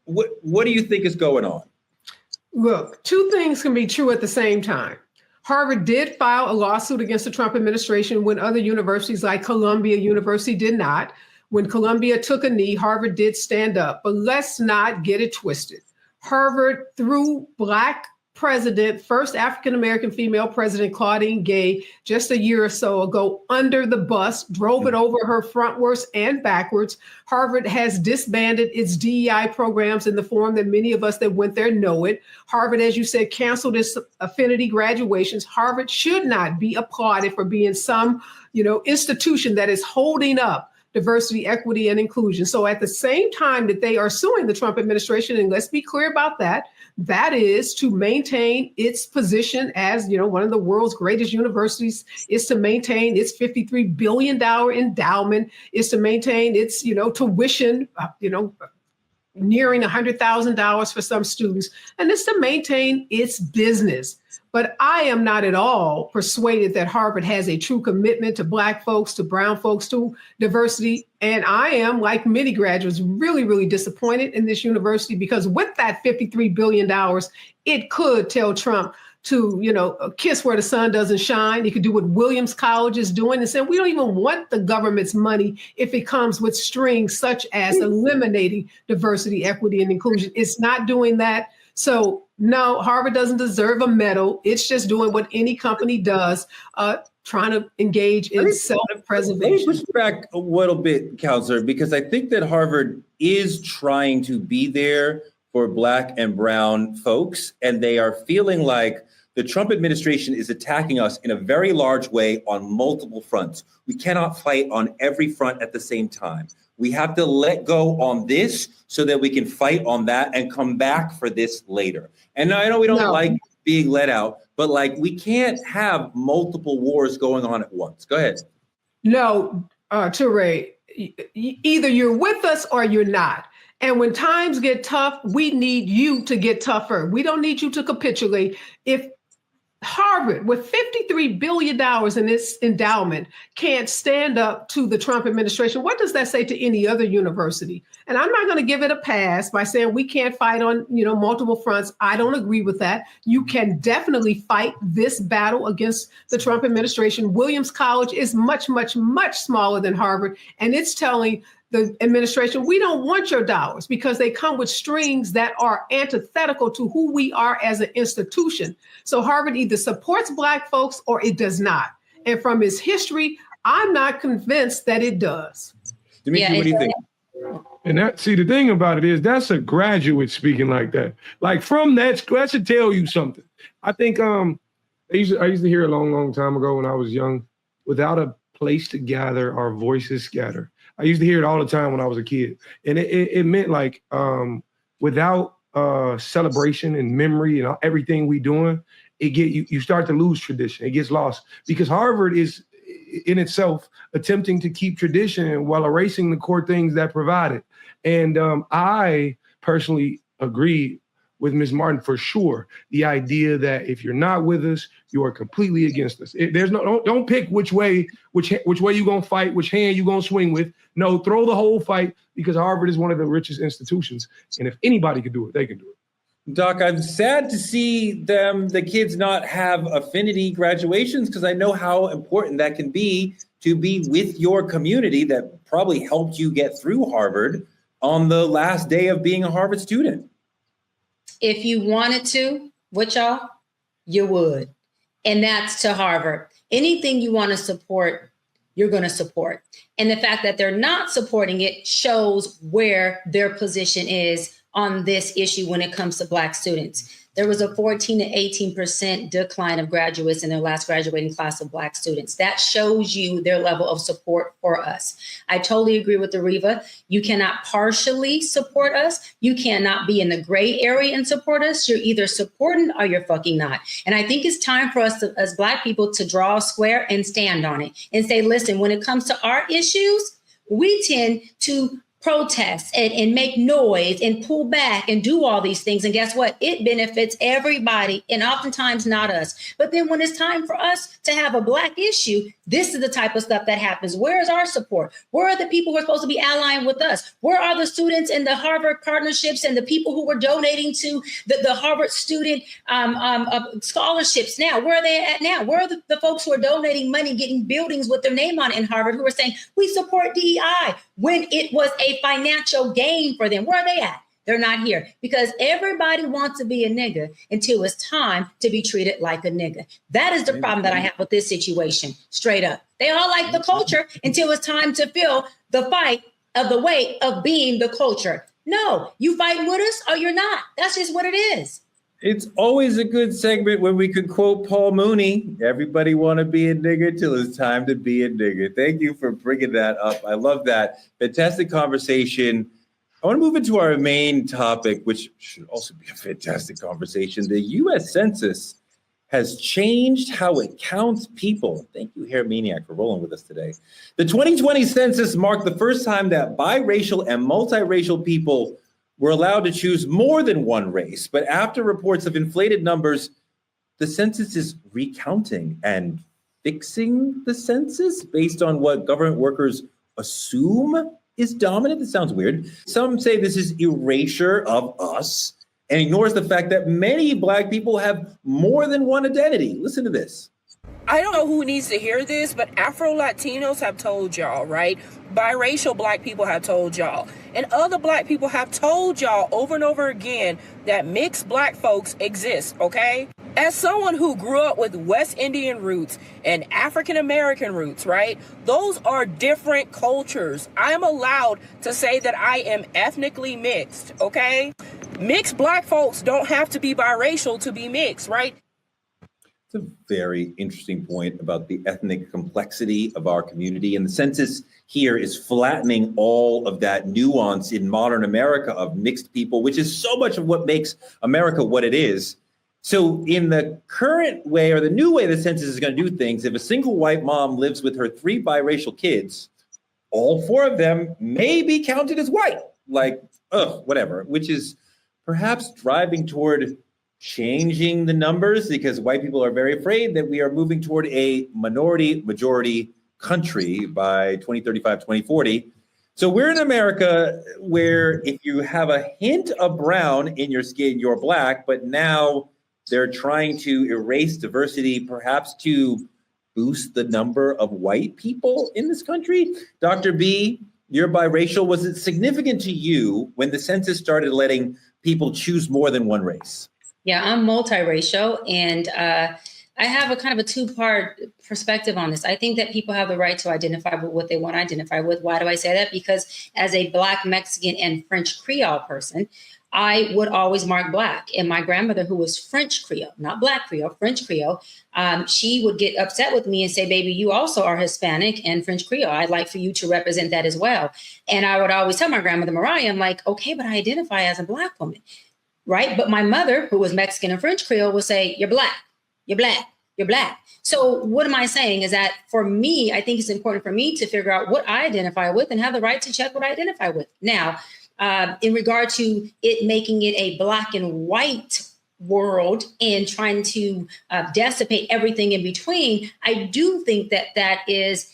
What do you think is going on? Look, two things can be true at the same time. Harvard did file a lawsuit against the Trump administration when other universities like Columbia University did not. When Columbia took a knee, Harvard did stand up. But let's not get it twisted. Harvard, through Black president, first African-American female president, Claudine Gay, just a year or so ago, under the bus, drove it over her frontwards and backwards. Harvard has disbanded its DEI programs in the form that many of us that went there know it. Harvard, as you said, canceled its affinity graduations. Harvard should not be applauded for being some, institution that is holding up diversity, equity, and inclusion. So at the same time that they are suing the Trump administration, and let's be clear about that, that is to maintain its position as, one of the world's greatest universities, is to maintain its $53 billion endowment, is to maintain its, tuition, nearing $100,000 for some students, and it's to maintain its business. But I am not at all persuaded that Harvard has a true commitment to Black folks, to brown folks, to diversity. And I am, like many graduates, really, really disappointed in this university, because with that $53 billion, it could tell Trump to, kiss where the sun doesn't shine. It could do what Williams College is doing and say, we don't even want the government's money if it comes with strings such as eliminating diversity, equity, and inclusion. It's not doing that. So no, Harvard doesn't deserve a medal. It's just doing what any company does, trying to engage in self-preservation. Let me push back a little bit, Counselor, because I think that Harvard is trying to be there for Black and brown folks, and they are feeling like the Trump administration is attacking us in a very large way on multiple fronts. We cannot fight on every front at the same time. We have to let go on this so that we can fight on that and come back for this later. And I know we don't like being let out, but we can't have multiple wars going on at once. Go ahead. No, Toure, either you're with us or you're not. And when times get tough, we need you to get tougher. We don't need you to capitulate. If Harvard, with $53 billion in its endowment, can't stand up to the Trump administration, what does that say to any other university? And I'm not going to give it a pass by saying we can't fight on, multiple fronts. I don't agree with that. You can definitely fight this battle against the Trump administration. Williams College is much, much, much smaller than Harvard, and it's telling the administration, we don't want your dollars, because they come with strings that are antithetical to who we are as an institution. So Harvard either supports Black folks or it does not. And from its history, I'm not convinced that it does. Dimitri, what do you think? And the thing about it is that's a graduate speaking like that. From that should tell you something. I think I used to hear a long, long time ago when I was young, without a place to gather, our voices scatter. I used to hear it all the time when I was a kid. And it meant without celebration and memory and everything we doing, you start to lose tradition. It gets lost, because Harvard is in itself attempting to keep tradition while erasing the core things that provide it. And I personally agree with Ms. Martin for sure. The idea that if you're not with us, you are completely against us. Don't pick which way you gonna fight, which hand you gonna swing with. No, throw the whole fight, because Harvard is one of the richest institutions. And if anybody could do it, they can do it. Doc, I'm sad to see the kids not have affinity graduations, because I know how important that can be to be with your community that probably helped you get through Harvard on the last day of being a Harvard student. If you wanted to, y'all, you would. And that's to Harvard. Anything you want to support, you're going to support. And the fact that they're not supporting it shows where their position is on this issue when it comes to Black students. There was a 14 to 18% decline of graduates in their last graduating class of Black students. That shows you their level of support for us. I totally agree with Areva. You cannot partially support us. You cannot be in the gray area and support us. You're either supporting or you're fucking not. And I think it's time for us as Black people to draw a square and stand on it and say, listen, when it comes to our issues, we tend to protest and make noise and pull back and do all these things. And guess what? It benefits everybody and oftentimes not us. But then when it's time for us to have a Black issue, this is the type of stuff that happens. Where is our support? Where are the people who are supposed to be allying with us? Where are the students in the Harvard partnerships and the people who were donating to the Harvard student scholarships now? Where are they at now? Where are the folks who are donating money, getting buildings with their name on it in Harvard, who are saying, we support DEI, when it was a financial gain for them? Where are they at? They're not here, because everybody wants to be a nigga until it's time to be treated like a nigga. That is the problem that I have with this situation, straight up. They all like the culture until it's time to feel the fight of the weight of being the culture. No, you fighting with us or you're not. That's just what it is. It's always a good segment when we could quote Paul Mooney. Everybody want to be a nigger till it's time to be a nigger. Thank you for bringing that up. I love that. Fantastic conversation. I want to move into our main topic, which should also be a fantastic conversation. The U.S. Census has changed how it counts people. Thank you, Hair Maniac, for rolling with us today. The 2020 census marked the first time that biracial and multiracial people were allowed to choose more than one race. But after reports of inflated numbers, the census is recounting and fixing the census based on what government workers assume is dominant. This sounds weird. Some say this is erasure of us and ignores the fact that many Black people have more than one identity. Listen to this. I don't know who needs to hear this, but Afro-Latinos have told y'all, right? Biracial Black people have told y'all. And other Black people have told y'all over and over again that mixed Black folks exist, okay? As someone who grew up with West Indian roots and African American roots, right? Those are different cultures. I am allowed to say that I am ethnically mixed, okay? Mixed Black folks don't have to be biracial to be mixed, right? It's a very interesting point about the ethnic complexity of our community. And the census here is flattening all of that nuance in modern America of mixed people, which is so much of what makes America what it is. So in the current way, or the new way the census is going to do things, if a single white mom lives with her 3 biracial kids, all 4 of them may be counted as white, like, whatever, which is perhaps driving toward changing the numbers, because white people are very afraid that we are moving toward a minority majority country by 2035, 2040. So we're in America where if you have a hint of brown in your skin, you're Black, but now they're trying to erase diversity, perhaps to boost the number of white people in this country. Dr. B, you're biracial. Was it significant to you when the census started letting people choose more than one race? Yeah, I'm multiracial, and I have a kind of a 2-part perspective on this. I think that people have the right to identify with what they want to identify with. Why do I say that? Because as a Black, Mexican, and French Creole person, I would always mark Black. And my grandmother, who was French Creole, not Black Creole, French Creole, she would get upset with me and say, baby, you also are Hispanic and French Creole. I'd like for you to represent that as well. And I would always tell my grandmother, Mariah, I'm like, okay, but I identify as a Black woman. Right. But my mother, who was Mexican and French Creole, would say, you're Black, you're Black, you're Black. So what am I saying is that for me, I think it's important for me to figure out what I identify with and have the right to check what I identify with. Now, in regard to it making it a Black and white world and trying to dissipate everything in between, I do think that that is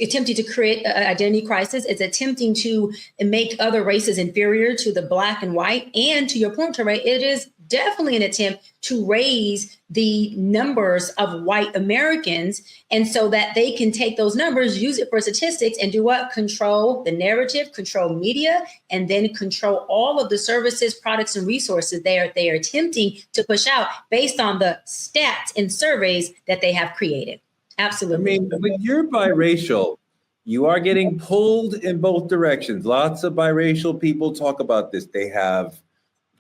attempting to create an identity crisis. It's attempting to make other races inferior to the Black and white. And to your point, Teray, it is definitely an attempt to raise the numbers of white Americans. And so that they can take those numbers, use it for statistics, and do what? Control the narrative, control media, and then control all of the services, products, and resources they are attempting to push out based on the stats and surveys that they have created. Absolutely. I mean, when you're biracial, you are getting pulled in both directions. Lots of biracial people talk about this. They have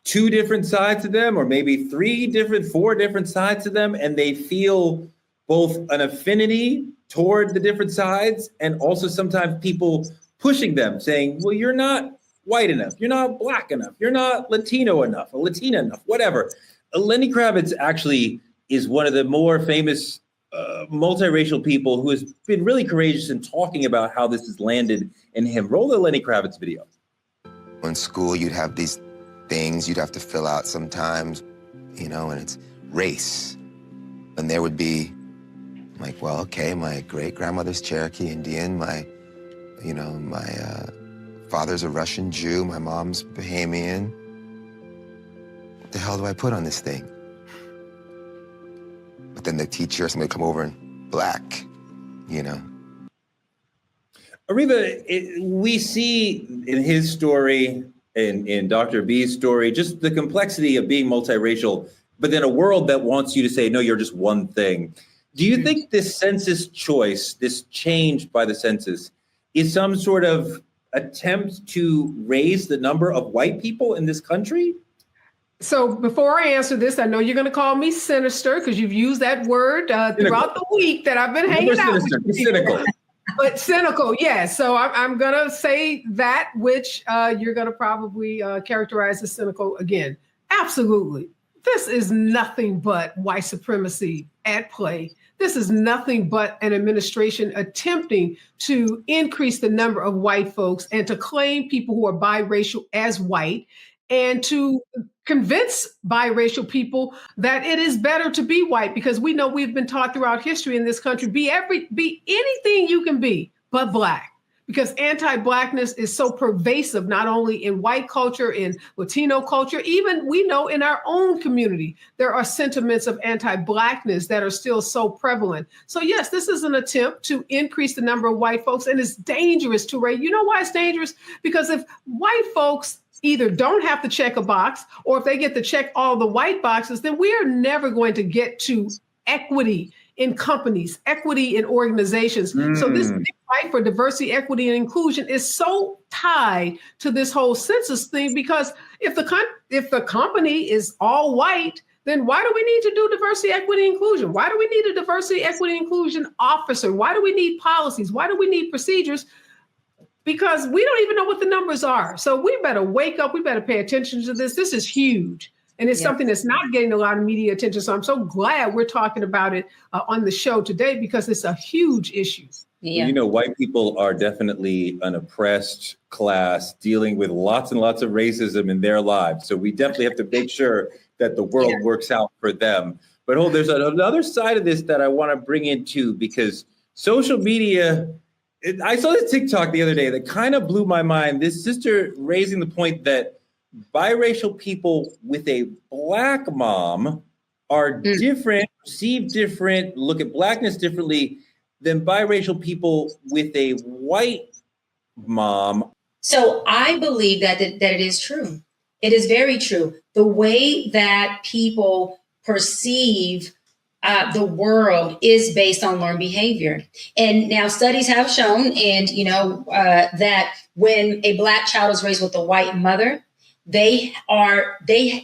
2 different sides to them, or maybe 4 different sides to them, and they feel both an affinity toward the different sides, and also sometimes people pushing them, saying, well, you're not white enough, you're not Black enough, you're not Latino enough, or Latina enough, whatever. Lenny Kravitz actually is one of the more famous multiracial people who has been really courageous in talking about how this has landed and him. Roll the Lenny Kravitz video. In school, you'd have these things you'd have to fill out sometimes, and it's race. And there would be, like, well, okay, my great-grandmother's Cherokee Indian, my father's a Russian Jew, my mom's Bahamian. What the hell do I put on this thing? But then the teacher, somebody would come over and black, Ariva, we see in his story, in Dr. B's story, just the complexity of being multiracial, but then a world that wants you to say, no, you're just one thing. Do you think this census choice, this change by the census, is some sort of attempt to raise the number of white people in this country? So before I answer this, I know you're going to call me sinister because you've used that word throughout the week that I've been hanging out with you. Cynical. But cynical, yes. So I'm going to say that which you're going to probably characterize as cynical again. Absolutely. This is nothing but white supremacy at play. This is nothing but an administration attempting to increase the number of white folks and to claim people who are biracial as white and to convince biracial people that it is better to be white, because we know we've been taught throughout history in this country, be anything you can be but black. Because anti-blackness is so pervasive, not only in white culture, in Latino culture, even we know in our own community, there are sentiments of anti-blackness that are still so prevalent. So yes, this is an attempt to increase the number of white folks, and it's dangerous, Touré. You know why it's dangerous? Because if white folks either don't have to check a box, or if they get to check all the white boxes, then we are never going to get to equity in companies, equity in organizations. So this big fight for diversity, equity, and inclusion is so tied to this whole census thing, because if the company is all white, then why do we need to do diversity, equity, inclusion? Why do we need a diversity, equity, inclusion officer? Why do we need policies? Why do we need procedures? Because we don't even know what the numbers are. So we better wake up. We better pay attention to this. This is huge. And it's something that's not getting a lot of media attention. So I'm so glad we're talking about it on the show today, because it's a huge issue. Yeah. White people are definitely an oppressed class dealing with lots and lots of racism in their lives. So we definitely have to make sure that the world works out for them. But there's another side of this that I want to bring in too, because social media, I saw this TikTok the other day that kind of blew my mind. This sister raising the point that biracial people with a black mom are different, perceived different, look at blackness differently than biracial people with a white mom. So I believe that it is true. It is very true. The way that people perceive the world is based on learned behavior. And now studies have shown, that when a black child is raised with a white mother, they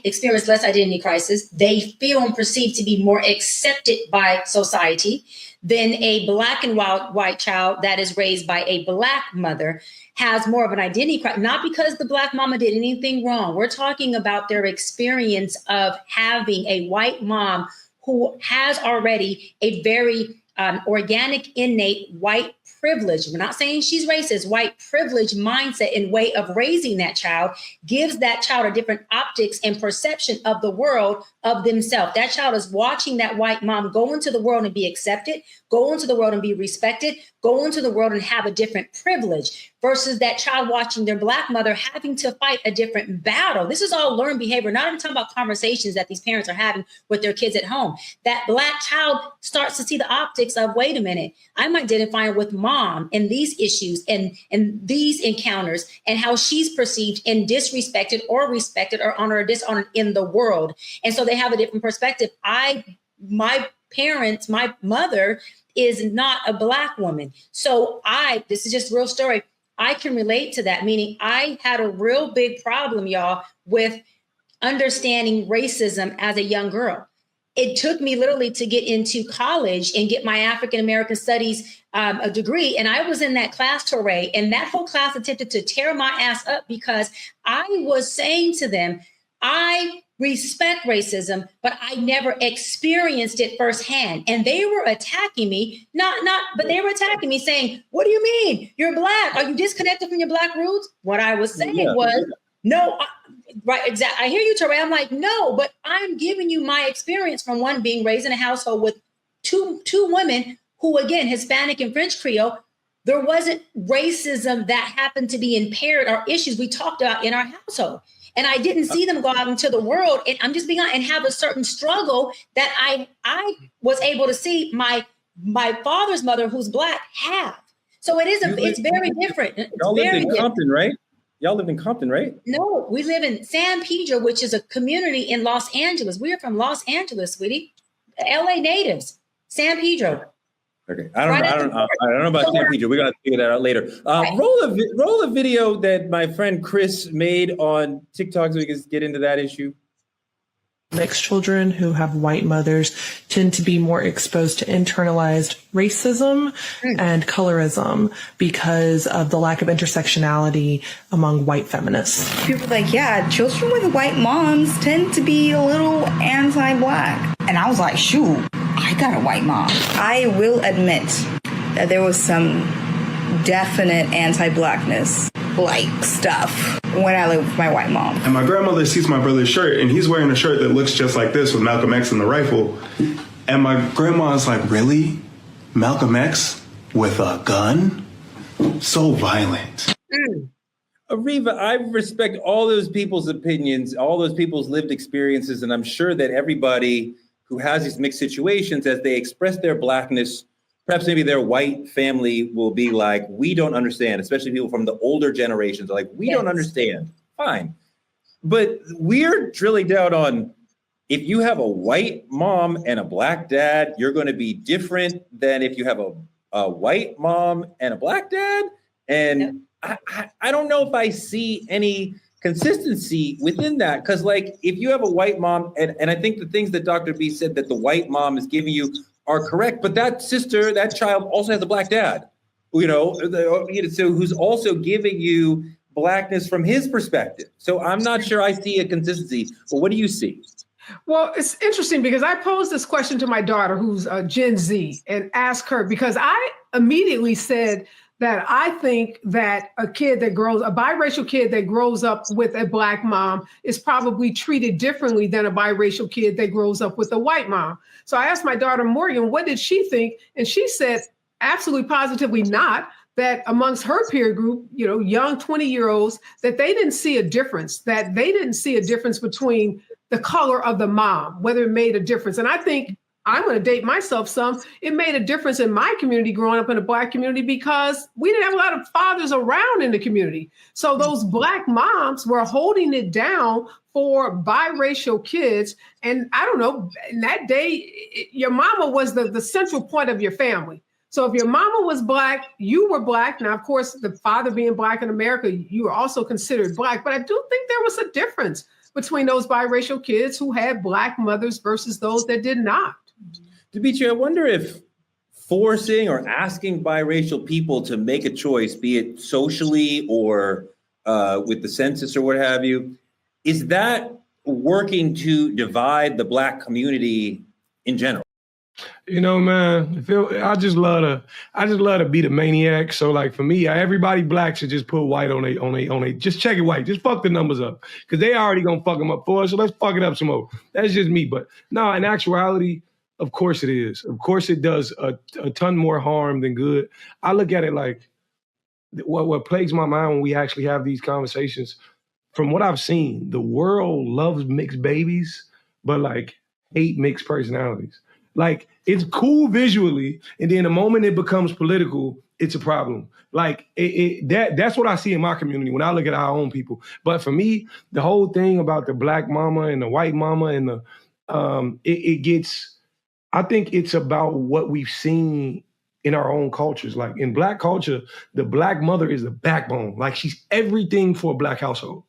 experience less identity crisis. They feel and perceive to be more accepted by society than a black and white child that is raised by a black mother has more of an identity crisis, not because the black mama did anything wrong. We're talking about their experience of having a white mom who has already a very organic, innate white privilege. We're not saying she's racist. White privilege mindset and way of raising that child gives that child a different optics and perception of the world, of themselves. That child is watching that white mom go into the world and be accepted, go into the world and be respected, go into the world and have a different privilege, versus that child watching their black mother having to fight a different battle. This is all learned behavior, not even talking about conversations that these parents are having with their kids at home. That black child starts to see the optics of, wait a minute, I'm identifying with mom and these issues and these encounters and how she's perceived and disrespected or respected or honored or dishonored in the world. And so they have a different perspective. My mother is not a black woman. So this is just a real story. I can relate to that, meaning I had a real big problem, y'all, with understanding racism as a young girl. It took me literally to get into college and get my African American studies a degree. And I was in that class, Touré, and that whole class attempted to tear my ass up because I was saying to them, I respect racism, but I never experienced it firsthand. And they were attacking me, but they were attacking me saying, what do you mean? You're Black. Are you disconnected from your Black roots? What I was saying was, no, right, exactly. I hear you, Teray. I'm like, no, but I'm giving you my experience from one, being raised in a household with two women who, again, Hispanic and French Creole. There wasn't racism that happened to be impaired or issues we talked about in our household. And I didn't see them go out into the world, and I'm just being honest, and have a certain struggle that I was able to see my father's mother, who's Black, have. So it's very different. Y'all lived in Compton, right? Y'all live in Compton, right? No, we live in San Pedro, which is a community in Los Angeles. We are from Los Angeles, sweetie. LA natives, San Pedro. Okay, I don't know about San Pedro. We got to figure that out later. Roll a video that my friend Chris made on TikTok so we can get into that issue. Mixed children who have white mothers tend to be more exposed to internalized racism and colorism because of the lack of intersectionality among white feminists. People are like, yeah, children with white moms tend to be a little anti-Black. And I was like, shoot, I got a white mom. I will admit that there was some definite anti-Blackness like stuff when I lived with my white mom. And my grandmother sees my brother's shirt, and he's wearing a shirt that looks just like this with Malcolm X and the rifle. And my grandma's like, really? Malcolm X with a gun? So violent. Ariva, I respect all those people's opinions, all those people's lived experiences, and I'm sure that everybody who has these mixed situations, as they express their Blackness, perhaps maybe their white family will be like, we don't understand, especially people from the older generations are like, we don't understand. Fine. But we're drilling down on, if you have a white mom and a Black dad, you're going to be different than if you have a white mom and a Black dad. And I don't know if I see any consistency within that. Because like, if you have a white mom, and I think the things that Dr. B said that the white mom is giving you are correct, but that child also has a Black dad, so who's also giving you Blackness from his perspective. So I'm not sure I see a consistency, but what do you see? Well, it's interesting because I posed this question to my daughter, who's Gen Z, and asked her, because I immediately said that I think that a biracial kid that grows up with a Black mom is probably treated differently than a biracial kid that grows up with a white mom. So I asked my daughter, Morgan, what did she think? And she said, absolutely positively not, that amongst her peer group, young 20-year-olds, that they didn't see a difference, between the color of the mom, whether it made a difference. And I think, I'm going to date myself some, it made a difference in my community growing up in a Black community because we didn't have a lot of fathers around in the community. So those Black moms were holding it down for biracial kids. And I don't know, in that day, your mama was the central point of your family. So if your mama was Black, you were Black. Now, of course, the father being Black in America, you were also considered Black. But I do think there was a difference between those biracial kids who had Black mothers versus those that did not. Dimitri, I wonder if forcing or asking biracial people to make a choice, be it socially or with the census or what have you, is that working to divide the Black community in general? Man, I just love to be the maniac. So like for me, everybody Black should just put white on they, just check it white. Just fuck the numbers up. Cause they already gonna fuck them up for us. So let's fuck it up some more. That's just me. But no, in actuality, of course it is. Of course it does a ton more harm than good. I look at it like what plagues my mind when we actually have these conversations, from what I've seen, the world loves mixed babies, but like hate mixed personalities. Like it's cool visually, and then the moment it becomes political, it's a problem. Like that's what I see in my community when I look at our own people. But for me, the whole thing about the Black mama and the white mama and the I think it's about what we've seen in our own cultures. Like in Black culture, the Black mother is the backbone. Like she's everything for a Black household.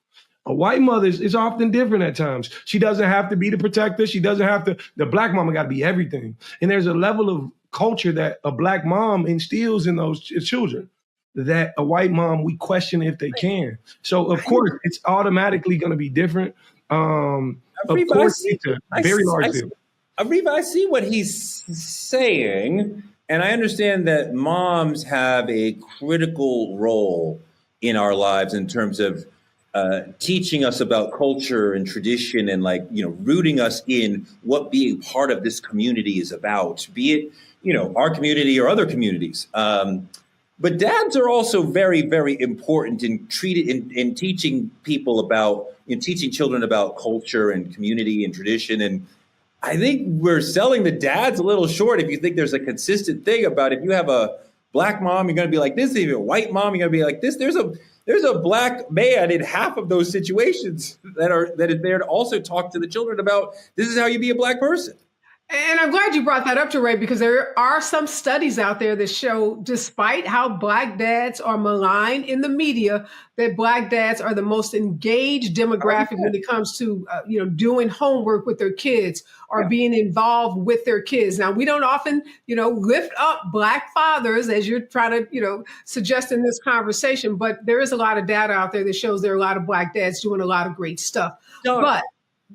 A white mother is often different at times. She doesn't have to be the protector. She doesn't have to, the Black mama got to be everything. And there's a level of culture that a Black mom instills in those children that a white mom, we question if they can. So of course, it's automatically going to be different. of Ariva, course, it's a very large deal. Ariva, I see what he's saying, and I understand that moms have a critical role in our lives in terms of teaching us about culture and tradition and rooting us in what being part of this community is about, be it, our community or other communities. But dads are also very, very important in teaching people about, teaching children about culture and community and tradition. And I think we're selling the dads a little short if you think there's a consistent thing about if you have a black mom, you're going to be like this. If you have a white mom, you're going to be like this. There's a black man in half of those situations that is there to also talk to the children about this is how you be a black person. And I'm glad you brought that up, Teray, because there are some studies out there that show, despite how Black dads are maligned in the media, that Black dads are the most engaged demographic when it comes to, doing homework with their kids or being involved with their kids. Now, we don't often, lift up Black fathers as you're trying to, suggest in this conversation, but there is a lot of data out there that shows there are a lot of Black dads doing a lot of great stuff. But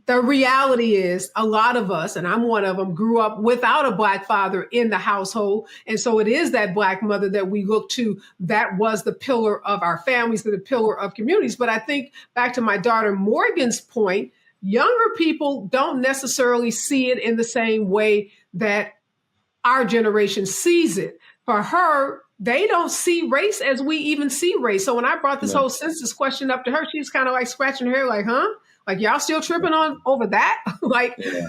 the reality is a lot of us, and I'm one of them, grew up without a Black father in the household. And so it is that Black mother that we look to that was the pillar of our families, the pillar of communities. But I think back to my daughter Morgan's point, younger people don't necessarily see it in the same way that our generation sees it. For her, they don't see race as we even see race. So when I brought this whole census question up to her, she's kind of like scratching her hair like, huh? Like, y'all still tripping on over that?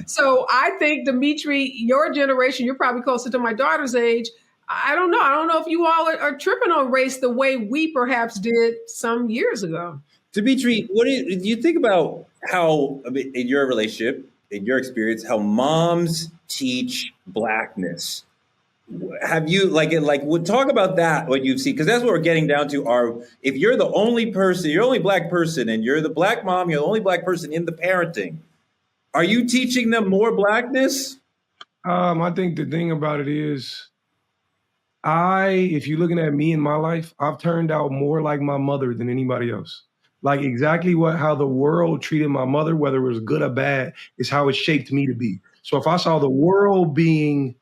So I think, Dimitri, your generation, you're probably closer to my daughter's age. I don't know. I don't know if you all are tripping on race the way we perhaps did some years ago. Dimitri, what do you think about how, in your relationship, in your experience, how moms teach Blackness? Have you talk about that, what you've seen, because that's what we're getting down to. If you're the only person, you're the only Black person, and you're the Black mom, you're the only Black person in the parenting, are you teaching them more Blackness? I think the thing about it is, if you're looking at me in my life, I've turned out more like my mother than anybody else. Like exactly how the world treated my mother, whether it was good or bad, is how it shaped me to be. So if I saw the world being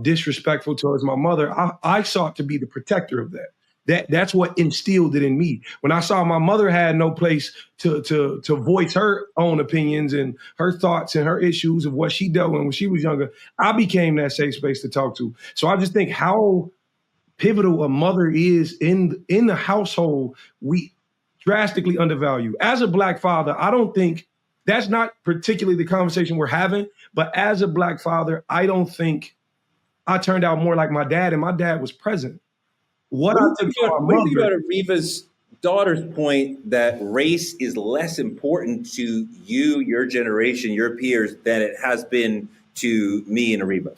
disrespectful towards my mother, I sought to be the protector of that. That's what instilled it in me. When I saw my mother had no place to voice her own opinions and her thoughts and her issues of what she dealt with when she was younger, I became that safe space to talk to. So I just think how pivotal a mother is in the household, we drastically undervalue. As a Black father, I don't think that's not particularly the conversation we're having, but as a Black father, I don't think I turned out more like my dad, and my dad was present. What do you think about Ariva's daughter's point that race is less important to you, your generation, your peers, than it has been to me and Ariva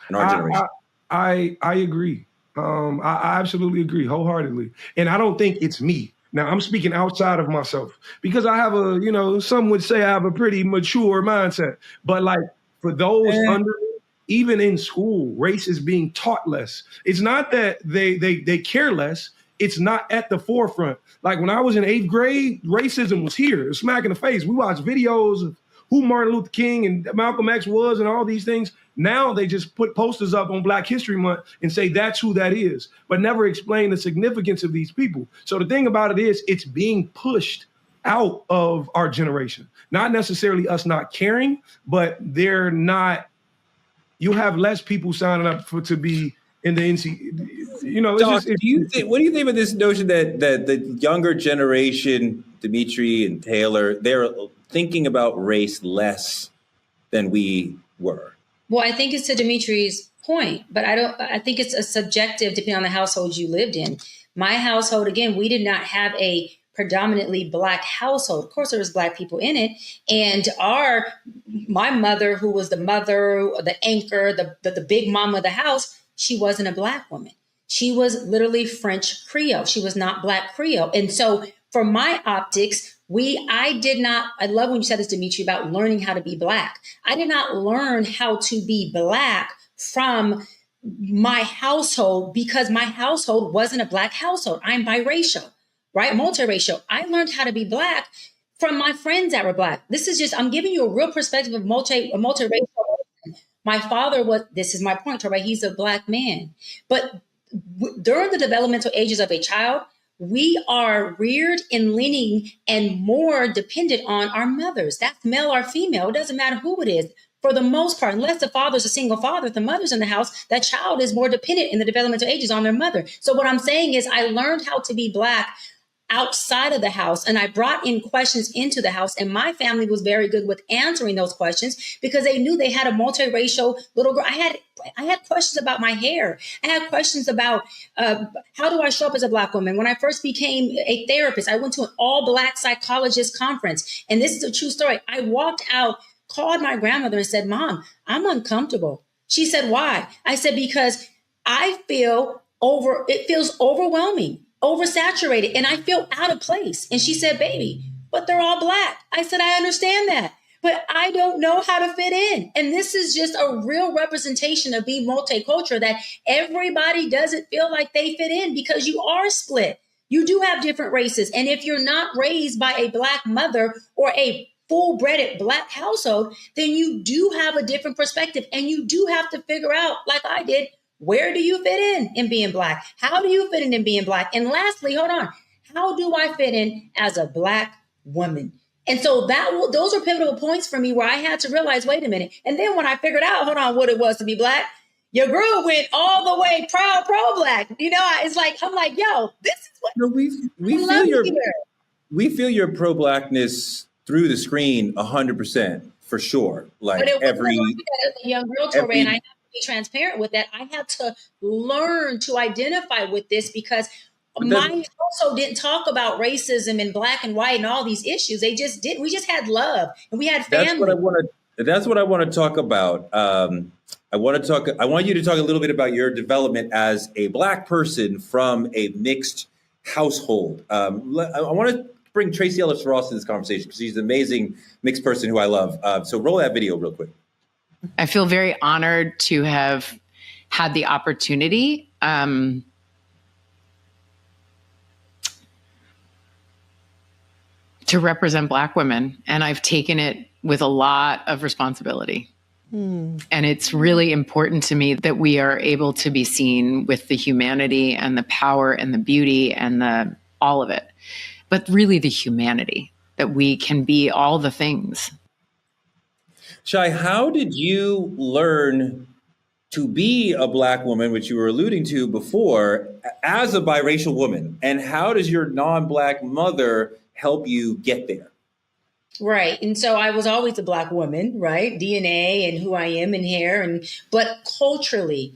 in our generation? I agree. I absolutely agree wholeheartedly. And I don't think it's me. Now, I'm speaking outside of myself because I have some would say I have a pretty mature mindset. But like for those under me, even in school, race is being taught less. It's not that they care less. It's not at the forefront. Like when I was in 8th grade, racism was here. It was smack in the face. We watched videos of who Martin Luther King and Malcolm X was and all these things. Now they just put posters up on Black History Month and say that's who that is, but never explain the significance of these people. So the thing about it is it's being pushed out of our generation. Not necessarily us not caring, but they're not. You have less people signing up to be in the NC. Doc, what do you think of this notion that the younger generation, Dimitri and Taylor, they're thinking about race less than we were? Well, I think it's to Dimitri's point, but I think it's a subjective depending on the household you lived in. My household, again, we did not have a predominantly Black household. Of course, there was Black people in it. And my mother, who was the mother, the anchor, the big mama of the house, she wasn't a Black woman. She was literally French Creole. She was not Black Creole. And so for my optics, I love when you said this, Dimitri, about learning how to be Black. I did not learn how to be Black from my household because my household wasn't a Black household. I'm biracial, right? Multiracial. I learned how to be Black from my friends that were Black. This is just, I'm giving you a real perspective of multiracial. My father was, this is my point, right? He's a Black man. But during the developmental ages of a child, we are reared and leaning and more dependent on our mothers. That's male or female. It doesn't matter who it is. For the most part, unless the father's a single father, if the mother's in the house, that child is more dependent in the developmental ages on their mother. So what I'm saying is I learned how to be Black outside of the house, and I brought in questions into the house, and my family was very good with answering those questions because they knew they had a multiracial little girl. I had questions about my hair. I had questions about how do I show up as a Black woman. When I first became a therapist, I went to an all Black psychologist conference, and this is a true story. I walked out, called my grandmother and said, "Mom, I'm uncomfortable." She said, "Why?" I said, "Because it feels overwhelming, oversaturated, and I feel out of place." And she said, "Baby, but they're all Black." I said, "I understand that, but I don't know how to fit in." And this is just a real representation of being multicultural, that everybody doesn't feel like they fit in because you are split. You do have different races. And if you're not raised by a Black mother or a full-bred Black household, then you do have a different perspective. And you do have to figure out, like I did, where do you fit in being Black? How do you fit in being Black? And lastly, hold on, how do I fit in as a Black woman? And so those are pivotal points for me where I had to realize, wait a minute. And then when I figured out, hold on, what it was to be Black, your girl went all the way proud pro-Black. You know, it's like, I'm like, yo, this is what we feel your pro-Blackness through the screen 100% for sure. Like as a young girl, Torre, and I have to be transparent with that. I had to learn to identify with this because my household didn't talk about racism and Black and white and all these issues. They just didn't. We just had love and we had family. That's what I want to talk about. I want you to talk a little bit about your development as a Black person from a mixed household. I want to bring Tracy Ellis Ross in this conversation because she's an amazing mixed person who I love. So roll that video real quick. I feel very honored to have had the opportunity to represent Black women, and I've taken it with a lot of responsibility. And it's really important to me that we are able to be seen with the humanity and the power and the beauty and all of it, but really the humanity, that we can be all the things. Shai, how did you learn to be a Black woman, which you were alluding to before, as a biracial woman? And how does your non-Black mother help you get there? Right. And so I was always a Black woman, right? DNA and who I am and hair. But culturally,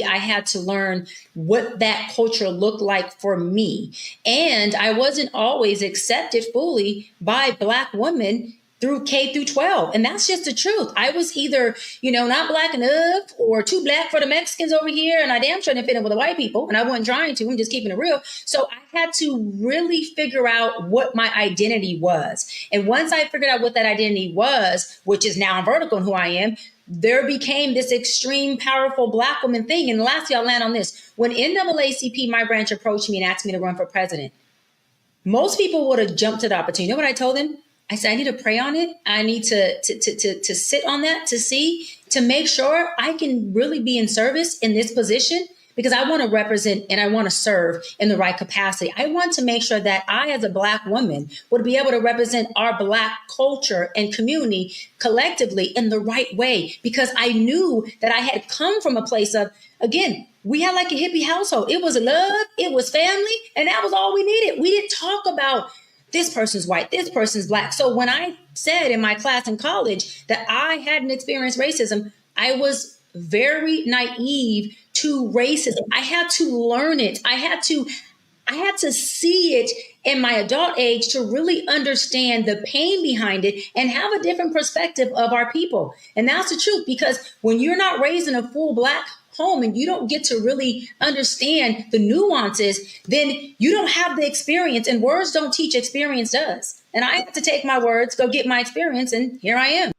I had to learn what that culture looked like for me. And I wasn't always accepted fully by Black women through K through 12. And that's just the truth. I was either, not Black enough or too Black for the Mexicans over here. And I damn sure didn't fit in with the white people. And I wasn't trying to. I'm just keeping it real. So I had to really figure out what my identity was. And once I figured out what that identity was, which is now I'm vertical in who I am, there became this extreme, powerful Black woman thing. And lastly, I'll land on this. When NAACP, my branch, approached me and asked me to run for president, most people would have jumped to the opportunity. You know what I told them? I said, I need to pray on it. I need to sit on that, to make sure I can really be in service in this position, because I want to represent and I want to serve in the right capacity. I want to make sure that I, as a Black woman, would be able to represent our Black culture and community collectively in the right way, because I knew that I had come from a place of, again, we had like a hippie household. It was love, it was family, and that was all we needed. We didn't talk about this person's white, this person's Black. So when I said in my class in college that I hadn't experienced racism, I was very naive to racism. I had to learn it. I had to see it in my adult age to really understand the pain behind it and have a different perspective of our people. And that's the truth, because when you're not raised in a full Black home and you don't get to really understand the nuances, then you don't have the experience, and words don't teach, experience does. And I have to take my words, go get my experience, and here I am.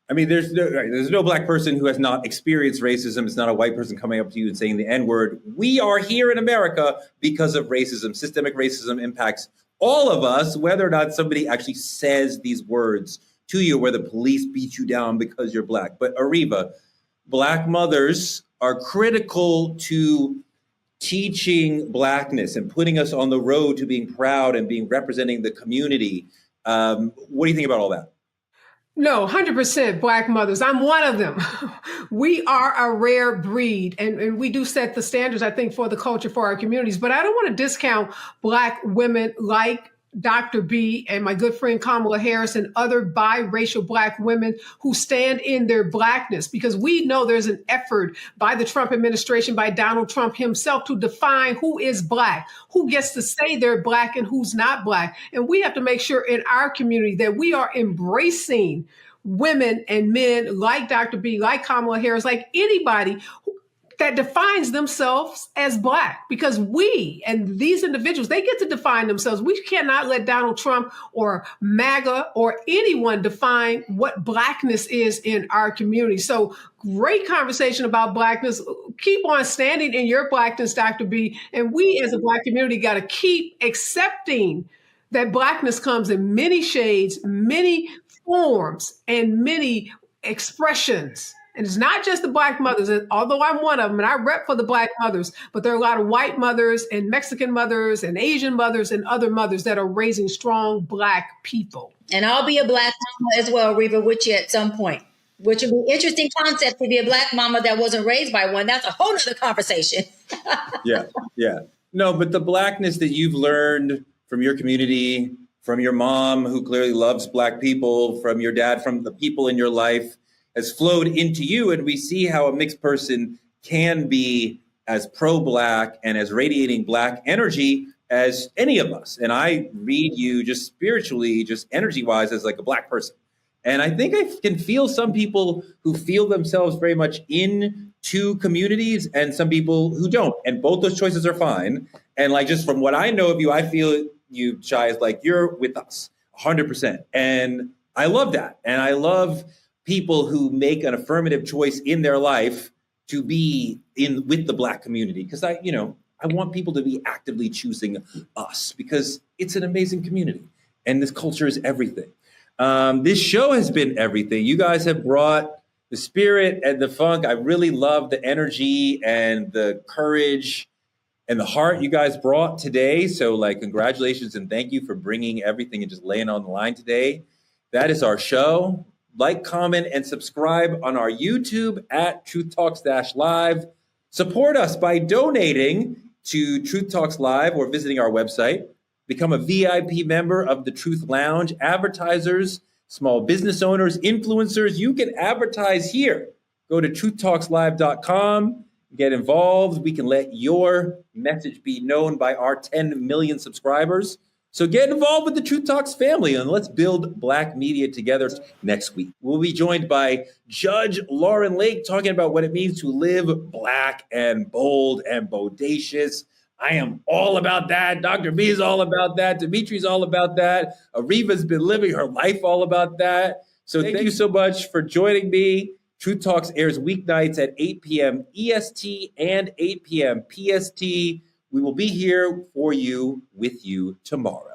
I mean, there's no Black person who has not experienced racism. It's not a white person coming up to you and saying the N-word. We are here in America because of racism. Systemic racism impacts all of us, whether or not somebody actually says these words to you, where the police beat you down because you're Black. But Ariva, Black mothers are critical to teaching Blackness and putting us on the road to being proud and being representing the community. What do you think about all that? No, 100% Black mothers. I'm one of them. We are a rare breed, and we do set the standards, I think, for the culture for our communities. But I don't want to discount Black women like Dr. B and my good friend Kamala Harris and other biracial Black women who stand in their Blackness, because we know there's an effort by the Trump administration, by Donald Trump himself, to define who is Black, who gets to say they're Black and who's not Black. And we have to make sure in our community that we are embracing women and men like Dr. B, like Kamala Harris, like anybody that defines themselves as Black, because we and these individuals, they get to define themselves. We cannot let Donald Trump or MAGA or anyone define what Blackness is in our community. So great conversation about Blackness. Keep on standing in your Blackness, Dr. B. And we as a Black community got to keep accepting that Blackness comes in many shades, many forms, and many expressions. And it's not just the Black mothers, although I'm one of them, and I rep for the Black mothers, but there are a lot of white mothers and Mexican mothers and Asian mothers and other mothers that are raising strong Black people. And I'll be a Black mama as well, Reva, with you at some point, which would be an interesting concept to be a Black mama that wasn't raised by one. That's a whole other conversation. Yeah. No, but the Blackness that you've learned from your community, from your mom, who clearly loves Black people, from your dad, from the people in your life, has flowed into you. And we see how a mixed person can be as pro-Black and as radiating Black energy as any of us. And I read you just spiritually, just energy-wise, as like a Black person. And I think I can feel some people who feel themselves very much into communities and some people who don't. And both those choices are fine. And like, just from what I know of you, I feel you, Shai, is like, you're with us 100%. And I love that. And I love people who make an affirmative choice in their life to be in with the Black community. Because I want people to be actively choosing us, because it's an amazing community and this culture is everything. This show has been everything. You guys have brought the spirit and the funk. I really love the energy and the courage and the heart you guys brought today. So like, congratulations and thank you for bringing everything and just laying on the line today. That is our show. Like, comment, and subscribe on our YouTube at Truth Talks Live. Support us by donating to Truth Talks Live or visiting our website. Become a VIP member of the Truth Lounge. Advertisers, small business owners, influencers, you can advertise here. Go to truthtalkslive.com. Get involved. We can let your message be known by our 10 million subscribers. So get involved with the Truth Talks family and let's build Black media together. Next week, we'll be joined by Judge Lauren Lake talking about what it means to live Black and bold and bodacious. I am all about that. Dr. B is all about that. Dimitri's all about that. Ariva's been living her life all about that. So thank you so much for joining me. Truth Talks airs weeknights at 8 p.m. EST and 8 p.m. PST. We will be here for you, with you tomorrow.